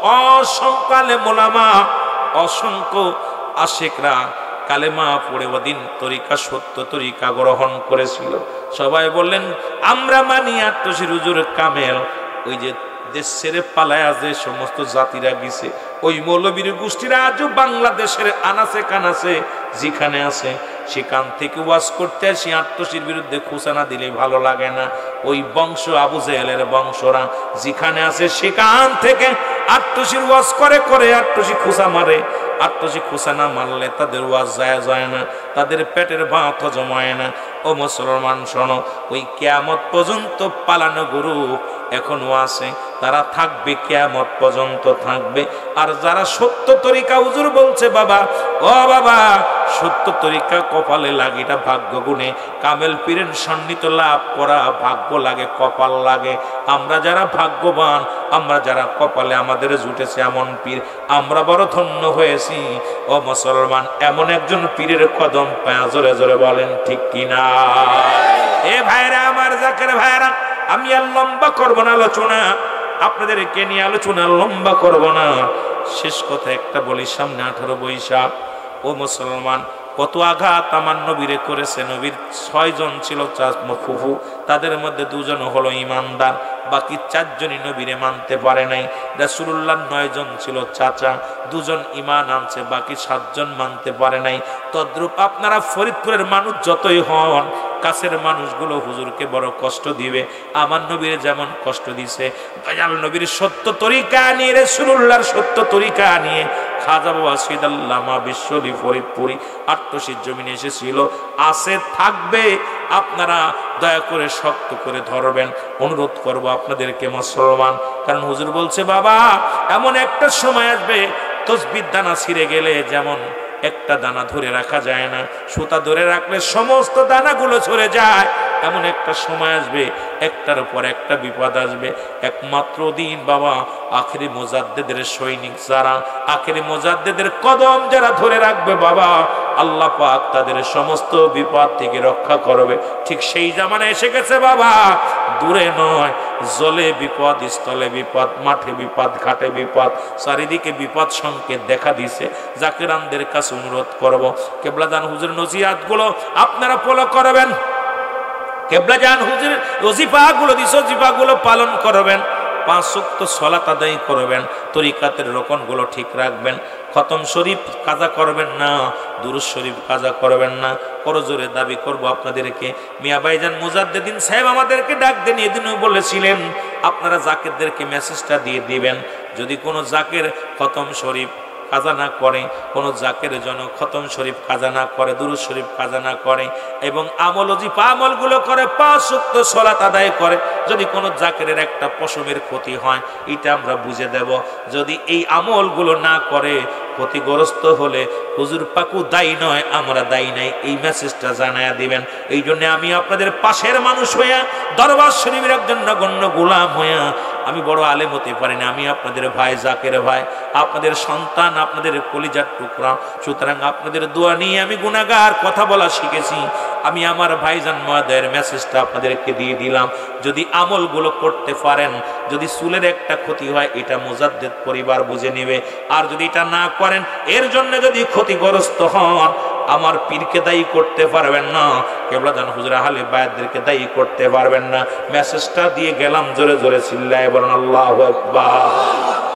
আলেম ওলামা, অসংখ্য আশিকরা কালেমা পড়ে ওদিন তরিকা সত্য তরিকা গ্রহণ করেছিল। সবাই বললেন, আমরা মানি আত্মশির হুজুর কামেল। ওই যে দেশ ছেড়ে পালায়া যে সমস্ত জাতিরা গেছে, ওই মৌলবীর গোষ্ঠীরা আজও বাংলাদেশের আনাচে কানাচে যেখানে আছে, সেখান থেকে ওয়াজ করতে আসি। আত্মশির বিরুদ্ধে খুসানা দিলে ভালো লাগে না। ওই বংশ আবু জেহেলের বংশরা যেখানে আছে, সেখান থেকে আত্মশির ওয়াজ করে আত্মশি খুসা মারে। আত্মশি খুসা না মারলে তাদের ওয়াজ যায় না, তাদের পেটের ভাত হজম হয় না। ও মুসলমান শোনো, ওই কিয়ামত পর্যন্ত পালানো গরু এখনো আছে, তারা থাকবে, কিয়ামত পর্যন্ত থাকবে। আর যারা সত্য তরিকা, হুজুর বলছে বাবা, ও বাবা সত্য তরিকা কপালে লাগে, এটা ভাগ্য গুণে। কামেল পীরের সান্নিধ্য লাভ করা ভাগ্য লাগে, কপাল লাগে। আমরা যারা ভাগ্যবান, আমরা যারা কপালে আমাদের জুটেছে এমন পীর, আমরা বড় ধন্য হয়েছি। ও মুসলমান, এমন একজন পীরের কদম পায়া জোরে জোরে বলেন ঠিক কিনা? এ ভাইরা আমার, জাকের ভাইরা, আমি আর লম্বা করবো না আলোচনা, আপনাদেরকে নিয়ে আলোচনা লম্বা করব না। শেষ কথা একটা বলি, সামনে 18 বৈশাখ। ও মুসলমান, কত আঘাত আমার নবীরে করেছে। নবীর 6 জন ছিল ফুফু, তাদের মধ্যে 2 জন হলো ইমানদার, বাকি 4 জনই নবীরে মানতে পারে নাই। রাসূলুল্লাহ 9 জন ছিল চাচা, 2 জন ঈমান আনছে, বাকি 7 জন মানতে পারে নাই। তদ্রূপ আপনারা ফরিদপুরের মানুষ যতই হন, কাছের মানুষগুলো হুজুরকে বড় কষ্ট দিবে। আমার নবীর যেমন কষ্ট দিছে, দয়াল নবীর সত্য তরিকা নিয়ে, রাসূলুল্লাহর সত্য তরিকা নিয়ে খাজা বাবা সৈয়দ আল্লামা বিশ্বলি ফরিদপুরি আট্টশির জমিনে এসেছিল, আছে, থাকবে। আপনারা দয়া করে শক্ত করে ধরবেন। অনুরোধ করব আপনাদেরকে মুসলমান, কারণ হুজুর বলছে বাবা এমন একটা সময় আসবে তসবির দানা ছিঁড়ে গেলে যেমন একটা দানা ধরে রাখা যায় না, সুতা ধরে রাখলে সমস্ত দানাগুলো চলে যায়, এমন একটা সময় আসবে একটার পর একটা বিপদ আসবে। একমাত্র দিন বাবা আখেরি মুজাদ্দেদের সৈনিক যারা, আখেরি মুজাদ্দেদের কদম যারা ধরে রাখবে বাবা, আল্লাহ পাক তাদের সমস্ত বিপদ থেকে রক্ষা করবে। ঠিক সেই জামানা এসে গেছে বাবা, দূরে নয়, জলে বিপদ, স্থলে বিপদ, মাঠে বিপদ, ঘাটে বিপদ, চারিদিকে বিপদ সংকেত দেখা দিছে। জাকিরানদের কাছে অনুরোধ করব, কেবলাদান হুজুর নসিহত গুলো আপনারা ফলো করবেন। কেবলাজান হুজুর ওজিফা গুলো দিছে, ওজিফা গুলো পালন করবেন। 5 ওয়াক্ত সালাত আদায় করবেন, তরিকাতের রকনগুলো ঠিক রাখবেন। খতম শরীফ কাজা করবেন না, দুরূদ শরীফ কাজা করবেন না। করজোরে দাবি করব আপনাদেরকে, মিয়া ভাইজান মুজাদ্দিদিন সাহেব আমাদেরকে ডাক দেন, এদিনও বলেছিলেন আপনারা জাকিরদেরকে মেসেজটা দিয়ে দিবেন, যদি কোনো জাকির খতম শরীফ কাজা না করে, কোনো জাকের জন্য খতম শরীফ কাজা না করে, দুরূদ শরীফ কাজা না করে এবং আমল ওজিফা আমলগুলো করে, 5 ওয়াক্ত সালাত আদায় করে, যদি কোনো জাকেরের একটা পশমের ক্ষতি হয় এটা আমরা বুঝে দেব। যদি এই আমলগুলো না করে, ক্ষতিগ্রস্ত হলে হুজুর পাকু দায়ী নয়, আমরা দায়ী নাই, এই মেসেজটা জানায়া দিবেন। এই জন্য আমি আপনাদের পাশের মানুষ হইয়া, দরবার শরীফের একজন নগণ্য গোলাম হইয়া আমি বড় আলেম হতে পারি না, আমি আপনাদের ভাই, জাকের ভাই, আপনাদের সন্তান, আপনাদের কলিজার টুকরা। সুতরাং আপনাদের দোয়া নিয়ে আমি গুনাহগার, কথা বলা শিখেছি। আমি আমার ভাইজান মহোদয়ের মেসেজটা আপনাদেরকে দিয়ে দিলাম। যদি আমলগুলো করতে পারেন, যদি চুলের একটা ক্ষতি হয় এটা মুজাদ্দিদ পরিবার বুঝে নেবে, আর যদি এটা না করেন, এর জন্য যদি ক্ষতিগ্রস্ত হন, আমার পীরকে দায়ী করতে পারবেন না, কেবলাদান হুজুর আহলে বায়াতদেরকে দায়ী করতে পারবেন না। মেসেজটা দিয়ে গেলাম, জোরে জোরে চিল্লায় বলেন আল্লাহু আকবার।